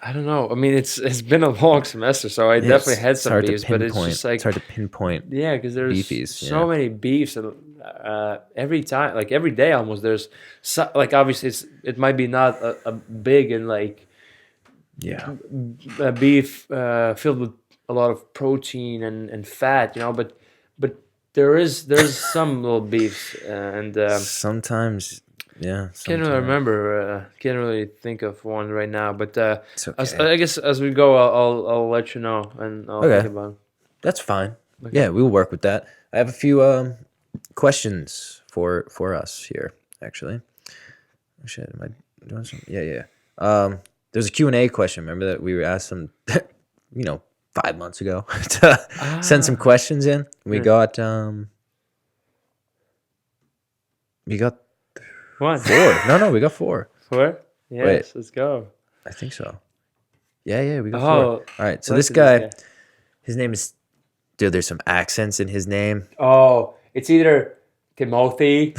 I don't know. I mean, it's been a long semester, so I definitely had some beefs, but it's just like
it's hard to pinpoint.
yeah, because there's
beefies,
so
yeah.
many beefs, and every time, like every day almost, there's like obviously it might be not a big and like
Yeah.
a beef filled with a lot of protein and fat, but there's some little beefs and
Sometimes, yeah.
can't really remember. Can't really think of one right now. But
It's okay.
I guess as we go, I'll let you know and I'll
Okay.
think about it.
That's fine. Yeah, we will work with that. I have a few questions for us here, actually. Oh, shit, am I doing something? Yeah. There's a Q&A question. Remember that we were asked some, 5 months ago to send some questions in. We got
One,
4. No, we got 4.
4. Yes,
Wait.
let's go.
I think so. Yeah, we got 4.
Oh,
All right, so
let's
this
do
guy,
this
his name is, dude, there's some accents in his name.
Oh, it's either Timothy,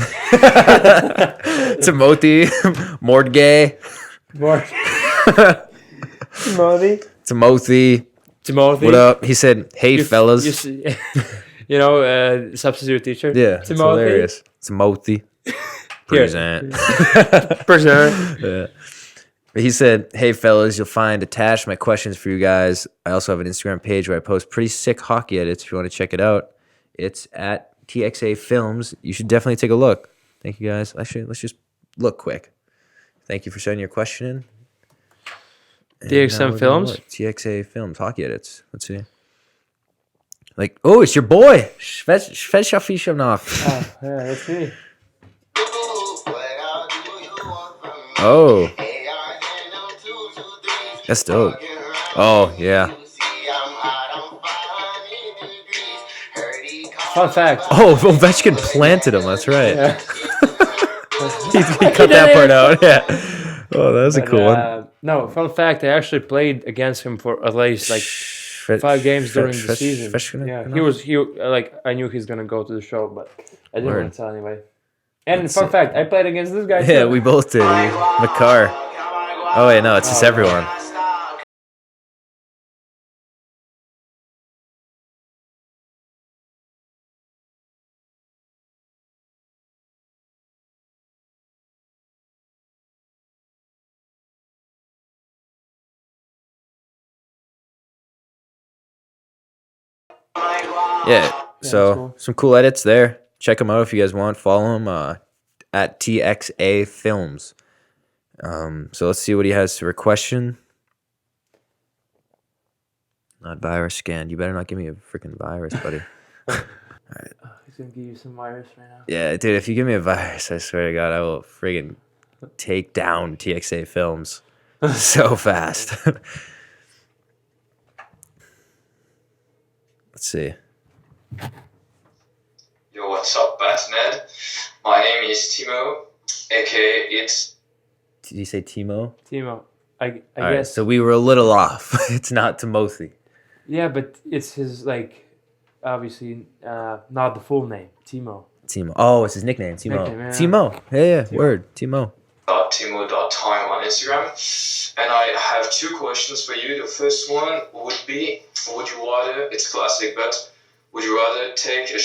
Timothy, Mordgay,
or Timothy.
Timothy. What up? He said, "Hey, fellas."
Substitute teacher.
Yeah, it's
Timothy.
hilarious. Timothy. Present.
Present.
Yeah. He said, "Hey, fellas, you'll find attached my questions for you guys. I also have an Instagram page where I post pretty sick hockey edits if you want to check it out. It's at TXA Films. You should definitely take a look. Thank you, guys. Actually, let's just look quick. Thank you for sending your question in. And now
TXM
we're gonna
Films?
look. TXA Films, hockey edits. Let's see. Like, oh, it's your boy, Shvetshafisionov.
Oh, yeah, let's see.
Oh, that's dope. Oh, yeah.
Fun fact.
Oh, Ovechkin planted him. That's right.
Yeah.
he cut that part out. Yeah. Oh, that was a cool one.
No, fun fact. I actually played against him for at least like 5 games during the season. Yeah, I knew he's gonna go to the show, but I didn't want to tell anybody. And fun fact, I played against this guy.
Yeah,
too.
we both did. Makar. Oh wait, no, it's just everyone. Yeah, so
cool.
some cool edits there. Check them out if you guys want. Follow him. at TXA Films. So let's see what he has for a question. Not virus scanned. You better not give me a freaking virus, buddy.
He's gonna give you some virus right now.
Yeah, dude, if you give me a virus, I swear to God, I will friggin' take down TXA Films so fast. Let's see.
Yo, what's up, Batman? My name is Timo, aka it's.
Did you say Timo?
Timo, I
All right,
guess.
so we were a little off. It's not Timothy.
Yeah, but it's his like, obviously, not the full name. Timo.
Timo. Oh, it's his nickname, Timo.
Nickname, yeah.
Timo. Yeah. Word. Timo.
Timo.time on Instagram, and I have two questions for you. The first one would be: would you rather? It's classic, but would you rather take a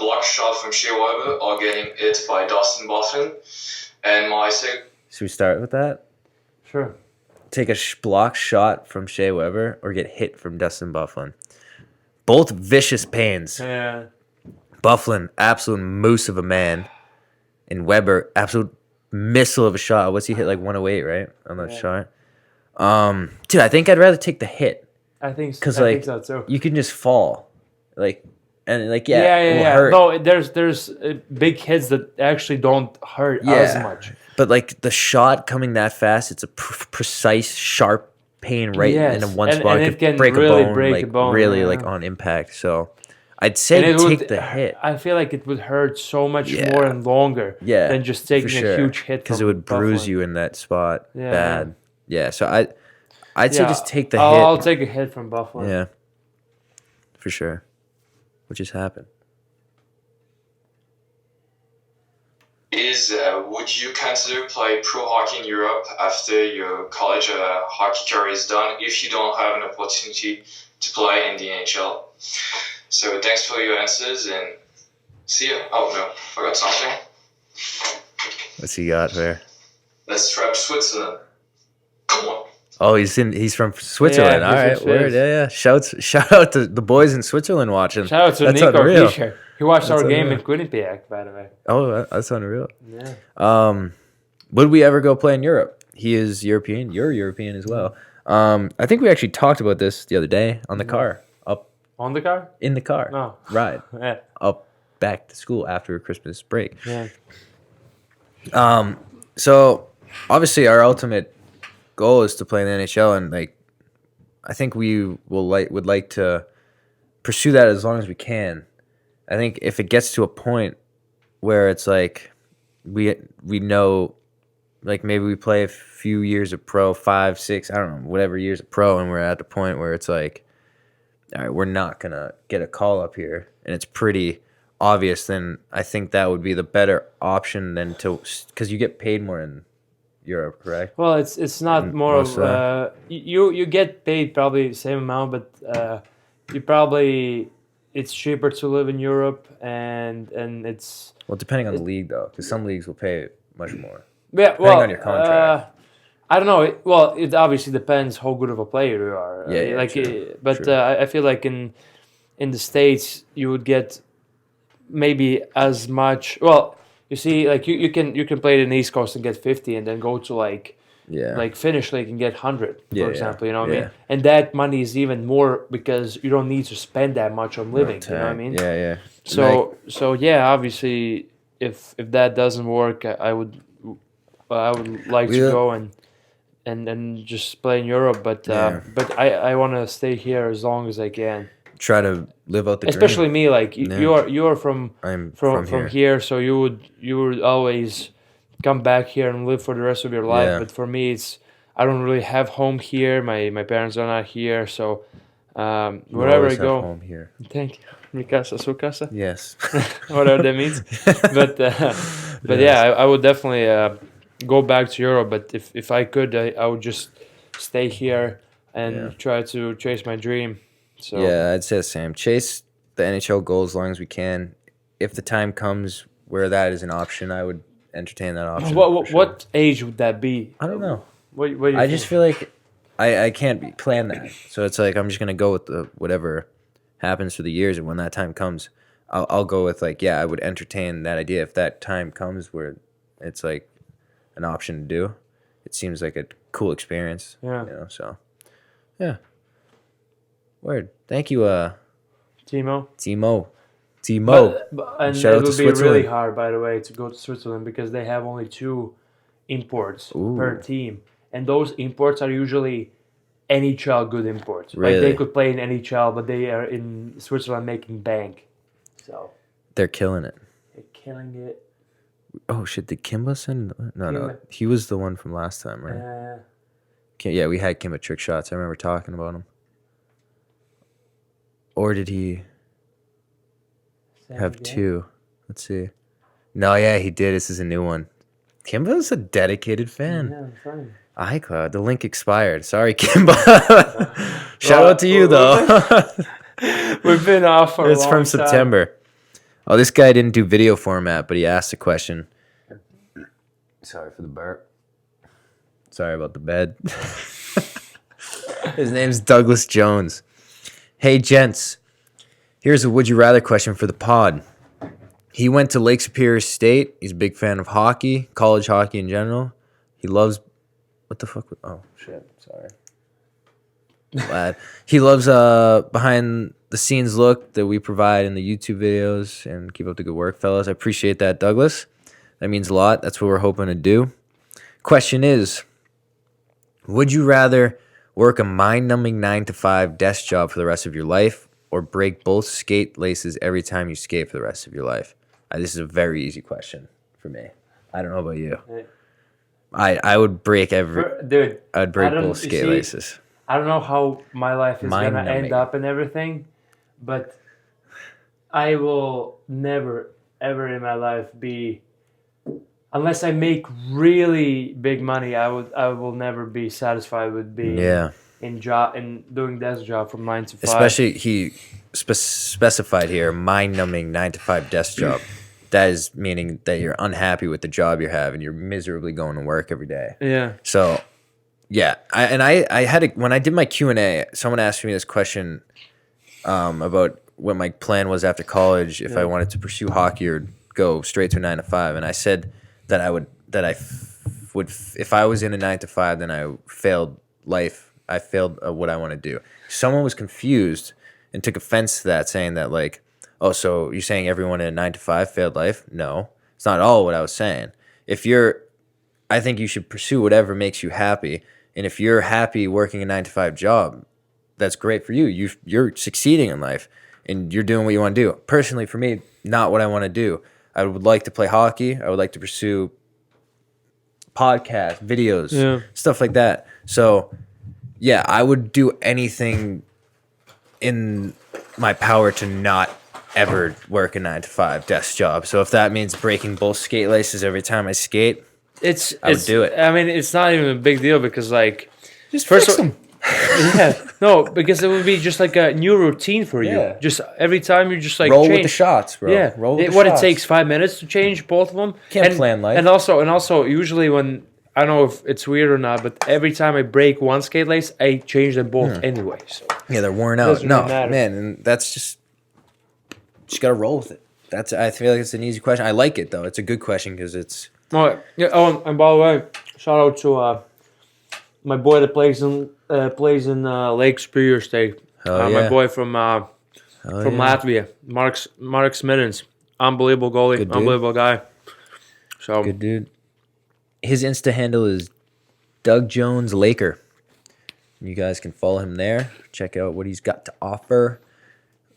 block shot from Shea or getting hit by Dustin Bufflin? And my second.
Should we start with that?
Sure.
Take a block shot from Shea Weber or get hit from Dustin Bufflin. Both vicious pains.
Yeah.
Bufflin, absolute moose of a man. And Weber, absolute missile of a shot. What's he hit, like 108, right? On that shot. Dude, I think I'd rather take the hit.
I think
Because,
I
like,
think so too.
you can just fall. Like, and, like, it will hurt.
No, there's big hits that actually don't hurt as much.
But, like, the shot coming that fast, it's a precise, sharp pain right in one spot.
And
it
it can
break
really
a bone,
break
like,
a bone,
really,
yeah.
like, on impact. So, I'd say
And it
take
would-
the hit.
I feel like it would hurt so much
Yeah.
more and longer
Yeah,
than just taking
for sure.
a huge hit.
Because it
from
would bruise
Bufflin.
you in that spot
Yeah.
bad. Yeah, so I'd say
Yeah,
just take the
I'll
hit.
take a hit from Buffalo.
Yeah, for sure. What just happened?
Would you consider play pro hockey in Europe after your college hockey career is done if you don't have an opportunity to play in the NHL? So thanks for your answers and see ya. Oh no, forgot something.
What's he got there?
Let's trap Switzerland. Come on.
Oh, he's from Switzerland.
Yeah,
All
he's
right,
from
word.
Swiss.
Yeah. Shout out to the boys in Switzerland watching.
Shout out to
That's
Nico
unreal.
Fischer. He watched
That's
our game
unreal.
in Quinnipiac, by the way.
Oh, that's unreal.
Yeah.
Would we ever go play in Europe? He is European. You're European as well. I think we actually talked about this the other day on the car. Up
On the car?
in the car.
No.
Ride.
Yeah.
Up back to school after Christmas break.
Yeah.
So obviously our ultimate goal is to play in the NHL, and like I think we would like to pursue that as long as we can. I think if it gets to a point where it's like we know, like maybe we play a few years of pro, 5, 6, I don't know, whatever years of pro, and we're at the point where it's like, all right, we're not gonna get a call up here, and it's pretty obvious, then I think that would be the better option than to, because you get paid more in Europe, correct?
Well, it's not more
most,
of you get paid probably the same amount, but you probably it's cheaper to live in Europe, and it's
Well, depending on the league, though, because some leagues will pay much more.
yeah. Well,
on your contract.
I don't know. It obviously depends how good of a player you are.
Yeah,
like,
true,
but
true.
I feel like in the States you would get maybe as much. Well, you see, like you can play it in the East Coast and get 50, and then go to like Finnish League and get 100, for
Yeah,
example. You know what I
yeah.
mean? And that money is even more because you don't need to spend that much on living. You know what I mean?
Yeah.
So yeah, obviously, if that doesn't work, I would like to go and just play in Europe. But I want to stay here as long as I can.
Try to live out the
Especially
dream.
me, like you are from
I'm
from here, so you would always come back here and live for the rest of your life.
Yeah.
But for me, I don't really have home here. My parents are not here, so
You
wherever I
always have
go.
home here.
Thank you. Mi casa, su casa.
Yes.
Whatever that means. But yeah, I would definitely go back to Europe. But if I could, I would just stay here and try to chase my dream. So
Yeah, I'd say the same. Chase the NHL goal as long as we can. If the time comes where that is an option, I would entertain that option. for sure.
What age would that be?
I don't know.
What do you
I
think?
just feel like I can't plan that. So it's like I'm just gonna go with the whatever happens for the years, and when that time comes, I'll go with like, yeah, I would entertain that idea if that time comes where it's like an option to do. It seems like a cool experience.
Yeah.
You know, so yeah. Word. Thank you,
Timo.
Timo.
And
Shout
it
out to
would be really
Switzerland.
hard, by the way, to go to Switzerland because they have only 2 imports per team, and those imports are usually NHL good imports. Like
Really?
they could play in NHL, but they are in Switzerland making bank. So
They're killing it.
they're killing it.
Oh shit! Did Kimba send? No,
Kimba.
he was the one from last time, right? Yeah, we had Kimba trick shots. I remember talking about him. Or did he have 2? Let's see. No, yeah, he did. This is a new one. Kimba's a dedicated fan.
Yeah, I'm fine.
iCloud. The link expired. Sorry, Kimba. Shout out to you though.
We've been off for a
It's
long
from
time.
September. Oh, this guy didn't do video format, but he asked a question. Sorry for the burp. Sorry about the bed. His name's Douglas Jones. Hey, gents. Here's a would you rather question for the pod. He went to Lake Superior State. He's a big fan of hockey, college hockey in general. He loves... What the fuck? Oh, shit. Sorry. Lad. He loves behind the scenes look that we provide in the YouTube videos, and keep up the good work, fellas. I appreciate that, Douglas. That means a lot. That's what we're hoping to do. Question is, would you rather work a mind-numbing 9-to-5 desk job for the rest of your life, or break both skate laces every time you skate for the rest of your life? This is a very easy question for me. I don't know about you. I would break
Dude,
I'd break
I don't-
both
you
skate
see,
laces.
I don't know how my life is gonna
Mind-numbing.
end up and everything, but I will never, ever in my life be, unless I make really big money. I will never be satisfied with being in doing this job from 9 to 5.
Especially he specified here mind-numbing 9-to-5 desk job. That is meaning that you're unhappy with the job you have and you're miserably going to work every day.
Yeah.
So, yeah, I had when I did my Q&A, someone asked me this question about what my plan was after college, if I wanted to pursue hockey or go straight to a 9-to-5, and I said that I would if I was in a 9-to-5, then I failed life. I failed what I want to do. Someone was confused and took offense to that, saying that like, oh, so you're saying everyone in a 9-to-5 failed life? No, it's not all what I was saying. I think you should pursue whatever makes you happy. And if you're happy working a 9-to-5 job, that's great for you. You're succeeding in life and you're doing what you want to do. Personally, for me, not what I want to do. I would like to play hockey. I would like to pursue podcasts, videos, stuff like that. So, yeah, I would do anything in my power to not ever work a 9-to-5 desk job. So if that means breaking both skate laces every time I skate, I would do it.
I mean, it's not even a big deal because like,
Just
first
fix
of-
them.
yeah, no, because it would be just like a new routine for you.
Yeah.
Just every time you just like
Roll
change.
with the shots, bro.
Yeah,
Roll with the
what
shots.
it takes 5 minutes to change both of them.
Can't plan life.
And also, usually when I don't know if it's weird or not, but every time I break one skate lace, I change them both anyway. So
Yeah, they're worn out.
Doesn't
No,
really matter.
man, and that's just gotta roll with it. I feel like it's an easy question. I like it though. It's a good question because it's
oh yeah. Oh, and by the way, shout out to my boy that plays in Lake Superior State.
Hell
My
yeah.
boy from Latvia, Mark Smittens. Unbelievable goalie,
Good dude.
unbelievable guy. So
good, dude. His Insta handle is Doug Jones Laker. You guys can follow him there. Check out what he's got to offer.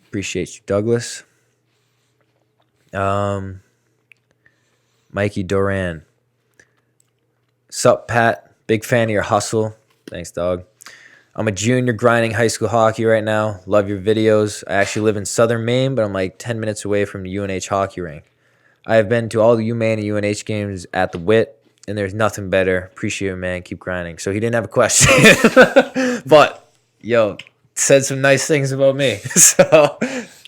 Appreciate you, Douglas. Mikey Doran. Sup, Pat? Big fan of your hustle. Thanks, dog. I'm a junior grinding high school hockey right now. Love your videos. I actually live in southern Maine, but I'm like 10 minutes away from the UNH hockey rink. I have been to all the UMaine and UNH games at the WIT, and there's nothing better. Appreciate it, man. Keep grinding. So he didn't have a question. But, yo, said some nice things about me. So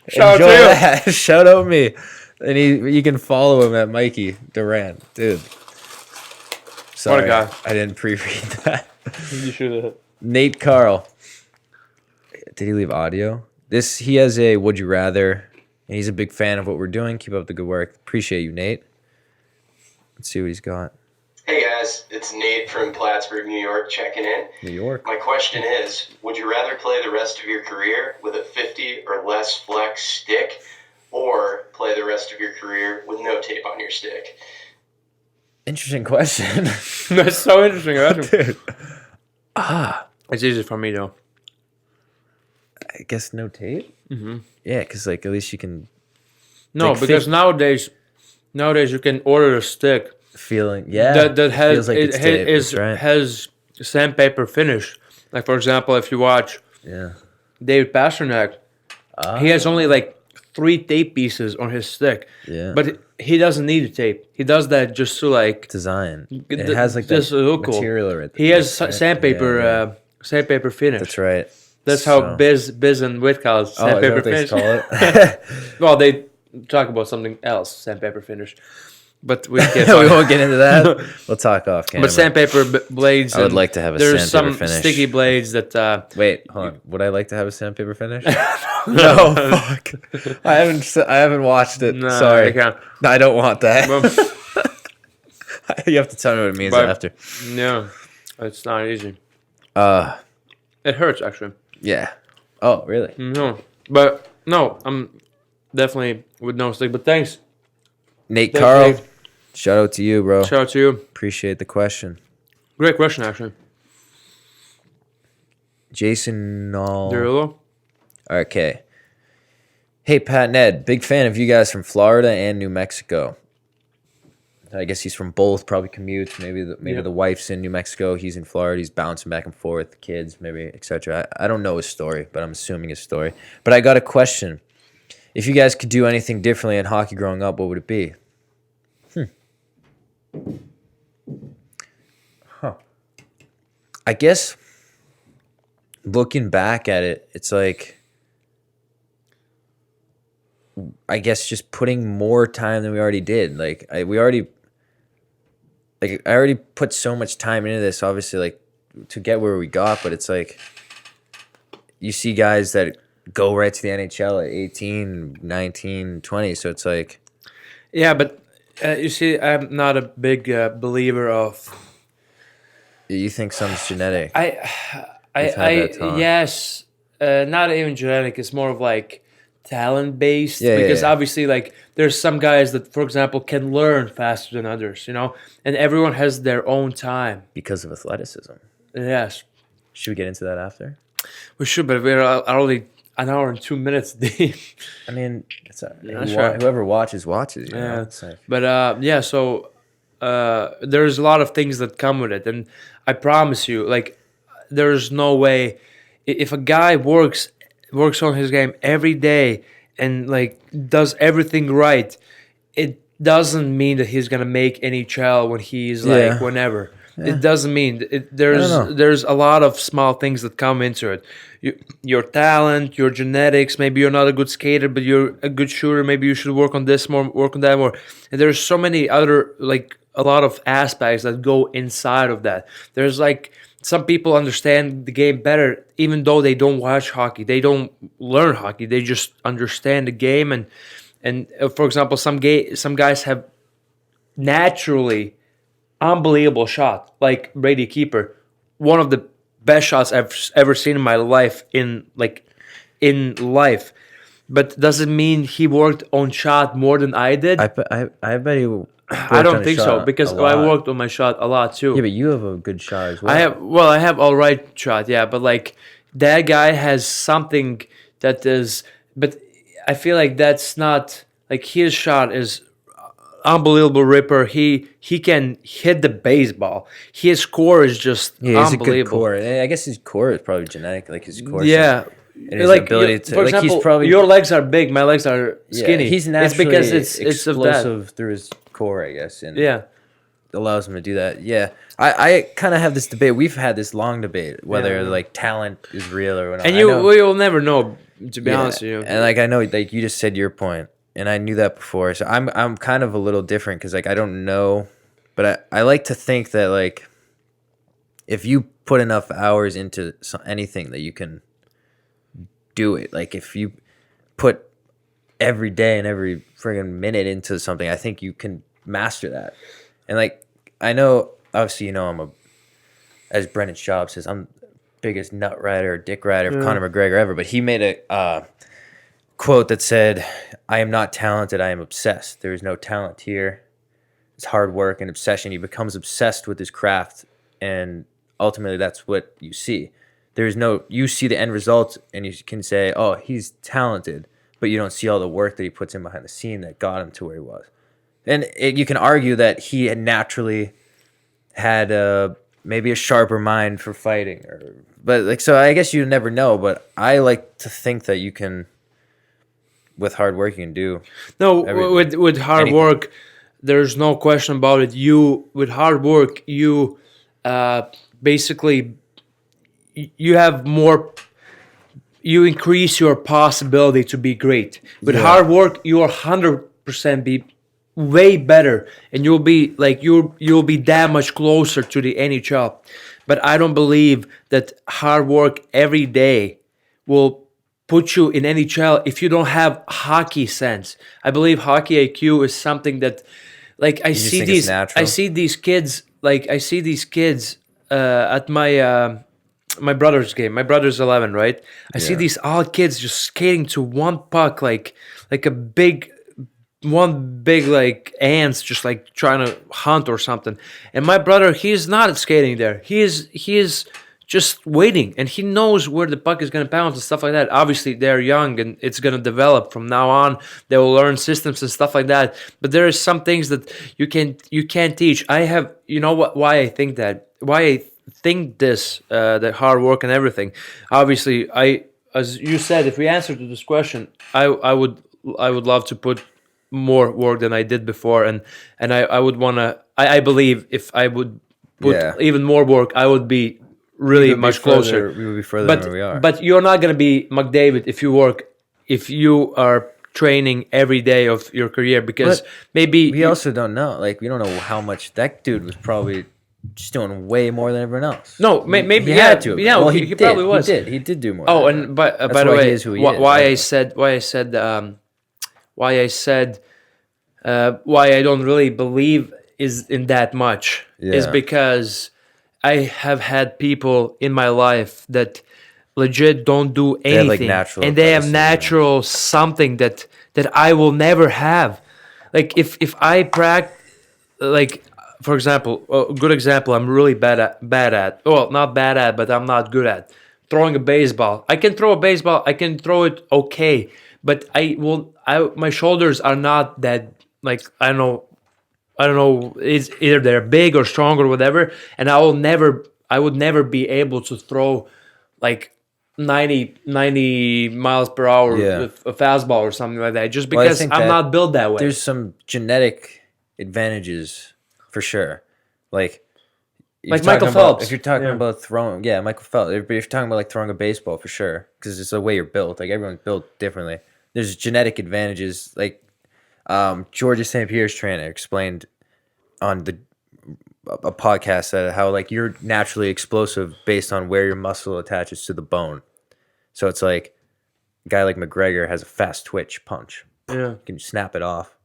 Shout out
enjoy
to you.
that. Shout out me. And you can follow him at Mikey Durant. Dude. Sorry,
guy.
I didn't pre-read that.
you should have.
Nate Carl. Did he leave audio? He has a would you rather and he's a big fan of what we're doing. Keep up the good work. Appreciate you, Nate. Let's see what he's got.
Hey guys, it's Nate from Plattsburgh, New York, checking in.
New York.
My question is, would you rather play the rest of your career with a 50 or less flex stick, or play the rest of your career with no tape on your stick?
Interesting question.
That's so interesting.
Dude.
It's easy for me though.
I guess no tape? Mm-hmm. Yeah, because like at least you can...
No,
like
because nowadays you can order a stick
feeling, yeah,
that has
feels like it's tape. That's right.
has sandpaper finish. Like for example, if you watch David Pasternak, he has only like 3 tape pieces on his stick.
Yeah,
but he doesn't need a tape. He does that just to like
design. It has like
just
that
look
material
cool.
right there.
He has sandpaper sandpaper finish.
That's right.
That's how Biz and Whitcall's sandpaper finish.
Call it?
Well, they talk about something else, sandpaper finish. But we can't.
We won't get into that. We'll talk off camera.
But sandpaper blades.
I would like to have a
there's
sandpaper
some
finish.
sticky blades that.
Wait, hold on. Would I like to have a sandpaper finish? No, fuck. I haven't watched it.
No,
Sorry.
I can't.
No, I don't want that.
Well,
You have to tell me what it means
but-
after.
no, it's not easy. It hurts actually.
Yeah. Oh, really?
No, but no, I'm definitely with no stick. But thanks.
Nate
Thanks,
Carl,
Nate.
shout out to you, bro.
Shout out to you.
Appreciate the question.
Great question, actually.
Jason Nall.
Derulo?
Okay. Hey, Pat and Ed, big fan of you guys from Florida and New Mexico. I guess he's from both, probably commutes. Maybe the wife's in New Mexico. He's in Florida. He's bouncing back and forth, kids, maybe, etc. I don't know his story, but I'm assuming his story. But I got a question. If you guys could do anything differently in hockey growing up, what would it be? I guess looking back at it, it's like, I guess just putting more time than we already did. I already put so much time into this, obviously, like to get where we got, but it's like you see guys that go right to the NHL at 18, 19, 20, so it's like...
Yeah, but you see, I'm not a big believer of...
You think some's genetic.
Yes, not even genetic. It's more of like talent based.
Yeah,
because
yeah.
obviously, like there's some guys that, for example, can learn faster than others. And everyone has their own time.
Because of athleticism.
Yes,
Should we get into that after?
we should, but we're already an hour and 2 minutes deep.
I mean, it's
sure.
whoever watches. You know?
Yeah.
It's like,
But yeah, so there's a lot of things that come with it, and I promise you, like, there's no way if a guy works on his game every day and like does everything right, it doesn't mean that he's gonna make NHL when he's like whenever. Yeah. It doesn't mean there's a lot of small things that come into it. Your talent, your genetics. Maybe you're not a good skater, but you're a good shooter. Maybe you should work on this more, work on that more. And there's so many other, like, a lot of aspects that go inside of that. There's like some people understand the game better, even though they don't watch hockey. They don't learn hockey. They just understand the game. And for example, some guys have naturally unbelievable shot, like Brady Keeper, one of the best shots I've ever seen in my life in life. But does it mean he worked on shot more than I did?
I bet he.
I don't think so, because I worked on my shot a lot too.
Yeah, but you have a good shot as well.
I have all right shot, yeah, but like that guy has something that is. But I feel like that's not like his shot is unbelievable ripper. He can hit the baseball. His core is just
he's
unbelievable.
a good core. I guess his core is probably genetic. Like his core.
Yeah.
And his
like
ability to,
for
like,
example,
he's probably,
your legs are big, my legs are skinny.
He's naturally
it's because it's of that.
explosive through his core, I guess, and
Yeah.
allows him to do that. Yeah, I kind of have this debate. We've had this long debate whether like talent is real or not.
And we will never know, to be honest with you.
And like I know, like you just said your point, and I knew that before. So I'm kind of a little different because like I don't know, but I like to think that like if you put enough hours into anything that you can do it. Like if you put every day and every friggin' minute into something, I think you can master that. And like, I know, obviously, as Brendan Schaub says, I'm the biggest nut rider or dick rider of Conor McGregor ever, but he made a quote that said, "I am not talented, I am obsessed. There is no talent here. It's hard work and obsession." He becomes obsessed with his craft, and ultimately that's what you see. You see the end result, and you can say, "Oh, he's talented," but you don't see all the work that he puts in behind the scene that got him to where he was. And you can argue that he had naturally had maybe a sharper mind for fighting, so I guess you never know. But I like to think that you can, with hard work, you can do.
No, with hard
anything.
work, there's no question about it. With hard work, you basically you have more. You increase your possibility to be great. With hard work, you are 100% be way better, and you'll be that much closer to the NHL. But I don't believe that hard work every day will put you in NHL if you don't have hockey sense. I believe hockey IQ is something that, like, I see these kids at my brother's game. My brother's 11, right? I see these all kids just skating to one puck, like one big like ants, just like trying to hunt or something. And my brother, he's not skating there. He is just waiting, and he knows where the puck is going to bounce and stuff like that. Obviously, they're young, and it's going to develop from now on. They will learn systems and stuff like that. But there is some things that you can't teach. I have, why I think that, why I think this, that hard work and everything. Obviously, as you said, if we answer to this question, I would love to put more work than I did before, and I would want to. I believe if I would put even more work, I would be really much closer.
We would be further than where we are.
But you're not going to be McDavid if you are training every day of your career, because maybe
we also don't know. Like, we don't know how much that dude was probably just doing way more than everyone else.
No, maybe
he had to.
Yeah, well, he probably was.
He did do more.
Oh, and by the way, why I don't really believe is in that much is because I have had people in my life that legit don't do anything, and they have natural something that I will never have. Like if I practice, like, for example, a good example, I'm really bad at. Well, not bad at, but I'm not good at throwing a baseball. I can throw a baseball. I can throw it okay, but my shoulders are not that, like, I don't know. It's either they're big or strong or whatever, and I would never be able to throw like 90 miles per hour with a fastball or something like that, just because I'm not built that way.
There's some genetic advantages for sure. Like
Michael Phelps.
If you're talking about throwing, Michael Phelps. If you're talking about like throwing a baseball, for sure, because it's the way you're built. Like, everyone's built differently. There's genetic advantages. Like, Georgia St. Pierre's trainer explained on a podcast that how, like, you're naturally explosive based on where your muscle attaches to the bone. So it's like a guy like McGregor has a fast twitch punch.
Yeah,
you can snap it off,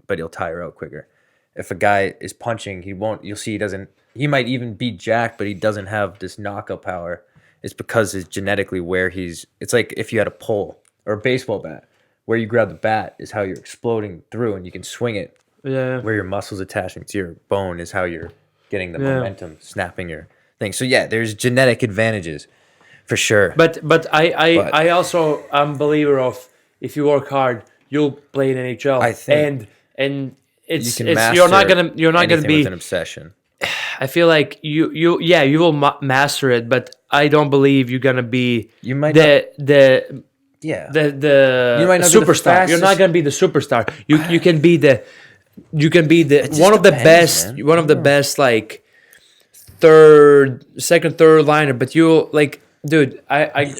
but he'll tire out quicker. If a guy is punching, you'll see he might even be jacked, but he doesn't have this knockout power. It's because it's genetically where it's like if you had a pole or a baseball bat, where you grab the bat is how you're exploding through, and you can swing it.
Yeah.
Where your muscles attaching to your bone is how you're getting the momentum, snapping your thing. So there's genetic advantages for sure.
But I also am a believer of, if you work hard, you'll play in NHL.
I think,
and you're not gonna be
with an obsession.
I feel like you will master it, but I don't believe you're gonna be
you might
the
you might not
superstar.
Be
you're not gonna be the superstar. You can be the one of the best like second, third liner. But you, like, dude, I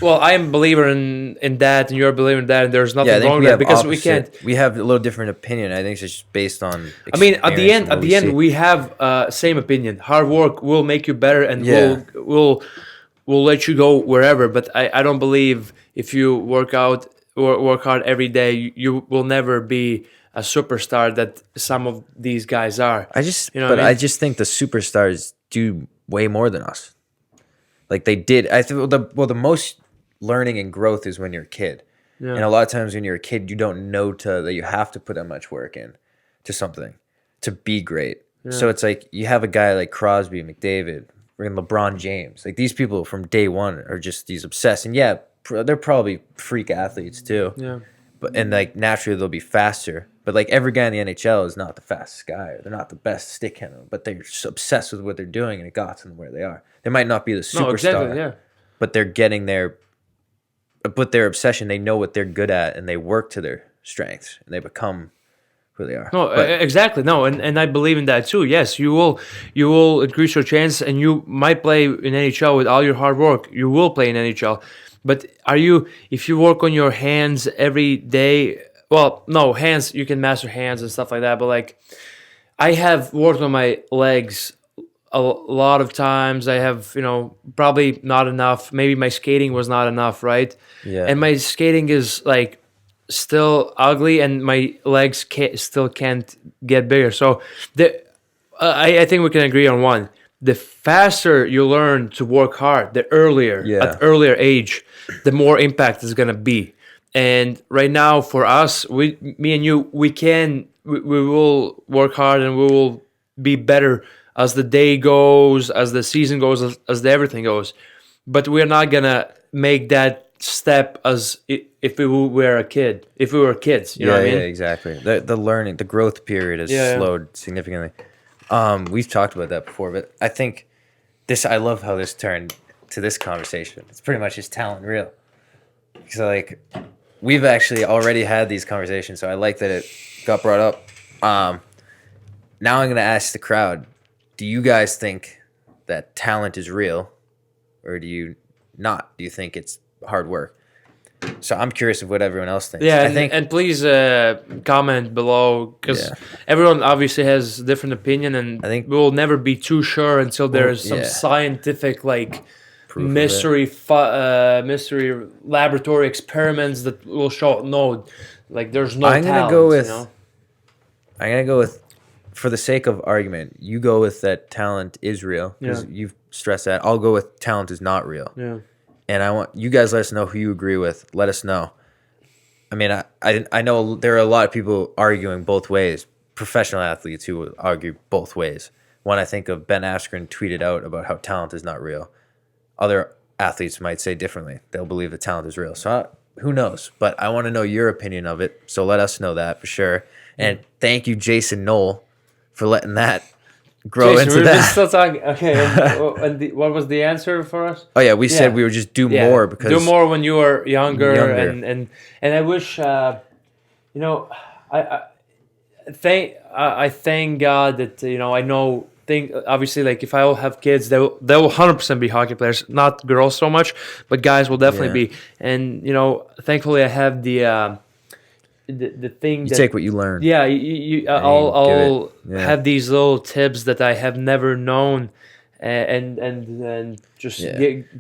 am a believer in that, and you're a believer in that, and there's nothing wrong with that, because
we have a little different opinion. I think it's just based on.
I mean, at the end, we have same opinion. Hard work will make you better, and we'll let you go wherever. But I don't believe if you work out work hard every day, you will never be a superstar that some of these guys are.
I just,
You know
but
what I
I
mean?
just think the superstars do way more than us. Like they did. I think the most learning and growth is when you're a kid,
Yeah.
and a lot of times when you're a kid, you don't know that you have to put that much work in to something to be great. So it's like you have a guy like Crosby, McDavid, and LeBron James. Like these people from day one are just these obsessed, and yeah, they're probably freak athletes too.
Yeah.
But and like naturally they'll be faster. But like every guy in the NHL is not the fastest guy, or they're not the best stick handler, but they're just obsessed with what they're doing, and it got them where they are. They might not be the superstar,
No, exactly. Yeah.
but they're getting there. But their obsession, they know what they're good at, and they work to their strengths, and they become who they are.
No,
But-
exactly. No, and I believe in that too. Yes, you will increase your chance, and you might play in NHL with all your hard work. You will play in NHL, but if you work on your hands every day? Well, no, hands you can master hands and stuff like that. But like, I have worked on my legs a lot of times. I have probably not enough. Maybe my skating was not enough, right?
Yeah.
And my skating is like still ugly, and my legs still can't get bigger. So I think we can agree on one. The faster you learn to work hard, the earlier, at earlier age, the more impact is gonna be. And right now, for us, me and you, we will work hard, and we will be better as the day goes, as the season goes, as everything goes. But we're not gonna make that step as if we were a kid. If we were kids, you know what I mean?
Yeah, exactly. The learning, the growth period has slowed significantly. We've talked about that before, but I think I love how this turned to this conversation. It's pretty much just talent real. Because like we've actually already had these conversations, so I like that it got brought up. Now I'm gonna ask the crowd: do you guys think that talent is real, or do you not? Do you think it's hard work? So I'm curious of what everyone else thinks.
Yeah,
I think,
and please comment below, because everyone obviously has a different opinion, and
I think
we will never be too sure until there's some scientific
Proof of
mystery laboratory experiments that will show no, there's no.
I'm
talent,
gonna go with.
You know?
I'm gonna go with, for the sake of argument, you go with that talent is real because you've stressed that. I'll go with talent is not real.
Yeah.
And I want you guys let us know who you agree with. Let us know. I mean, I know there are a lot of people arguing both ways. Professional athletes who would argue both ways. One I think of, Ben Askren tweeted out about how talent is not real. Other athletes might say differently. They'll believe that talent is real. So who knows? But I want to know your opinion of it. So let us know that for sure. And thank you, Jason Knoll, for letting that grow
Jason,
into
we're
that.
still talking. Okay, and what was the answer for us?
Oh yeah, we said we would just do more because
do more when you were younger. And I wish I thank God that I know. Obviously, if I will have kids, they will 100% be hockey players. Not girls so much, but guys will definitely be. And thankfully I have the thing.
you
that,
take what you learn.
Yeah, I'll
Yeah.
have these little tips that I have never known, and just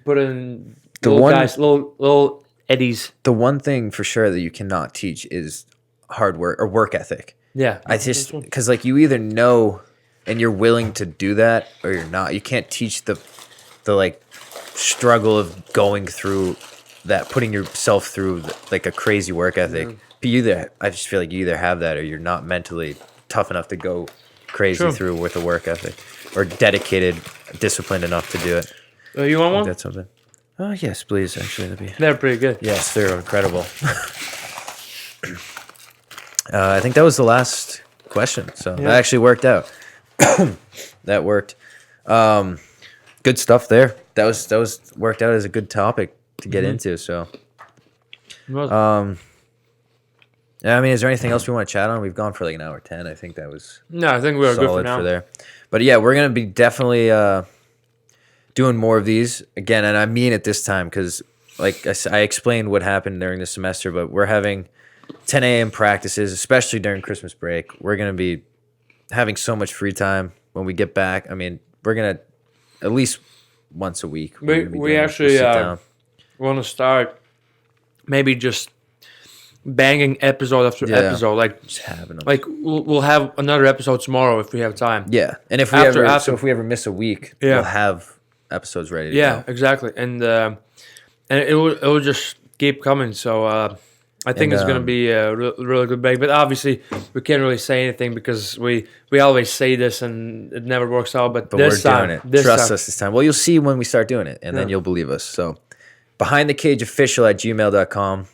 put in
The
little
one-
guys, little eddies.
The one thing for sure that you cannot teach is hard work or work ethic.
Yeah,
I just because you either know and you're willing to do that or you're not. You can't teach the struggle of going through that, putting yourself through a crazy work ethic. But I just feel like you either have that or you're not mentally tough enough to go crazy through with a work ethic or dedicated, disciplined enough to do it.
You want one?
That's something. Oh yes, please. Actually, that'd be.
They're pretty good.
Yes, they're incredible. I think that was the last question, so that actually worked out. That worked. Good stuff there. That was worked out as a good topic to get into. So, yeah, I mean, is there anything else we want to chat on? We've gone for an hour 10. I think that was
No, I think we're good for
solid
now.
for there. But yeah, we're gonna be definitely doing more of these again, and I mean it this time because, like I explained what happened during the semester, but we're having 10 a.m. practices, especially during Christmas break. We're gonna be having so much free time when we get back. I mean, we're gonna at least once a week.
We actually want to start maybe just banging episode after
Yeah.
episode.
Just having them.
Like we'll have another episode tomorrow if we have time.
Yeah, and if we if we ever miss a week,
Yeah.
we'll have episodes ready to
Yeah,
go.
exactly, and it will just keep coming. So I think
And,
it's gonna be a really good break. But obviously, we can't really say anything because we always say this and it never works out. But
But
this
we're
time,
doing it.
this
Trust
time.
us this time. Well, you'll see when we start doing it, and then
Yeah.
you'll believe us. So, behindthecageofficial@gmail.com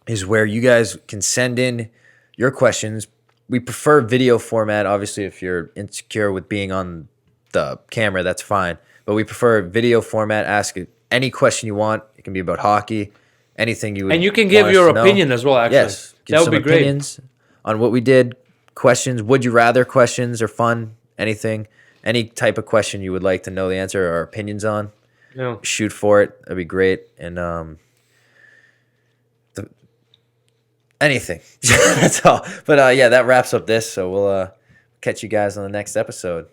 is where you guys can send in your questions. We prefer video format. Obviously, if you're insecure with being on the camera, that's fine. But we prefer video format. Ask any question you want. It can be about hockey, anything you would
And you can give
want us
your
to know.
opinion as well. Actually,
Yes, give
that would
some
be great.
opinions on what we did. Questions, would you rather questions are fun. Anything, any type of question you would like to know the answer or opinions on,
Yeah.
shoot for it. That'd be great. And anything. That's all. But yeah, that wraps up this. So we'll catch you guys on the next episode.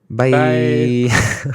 Bye.
Bye.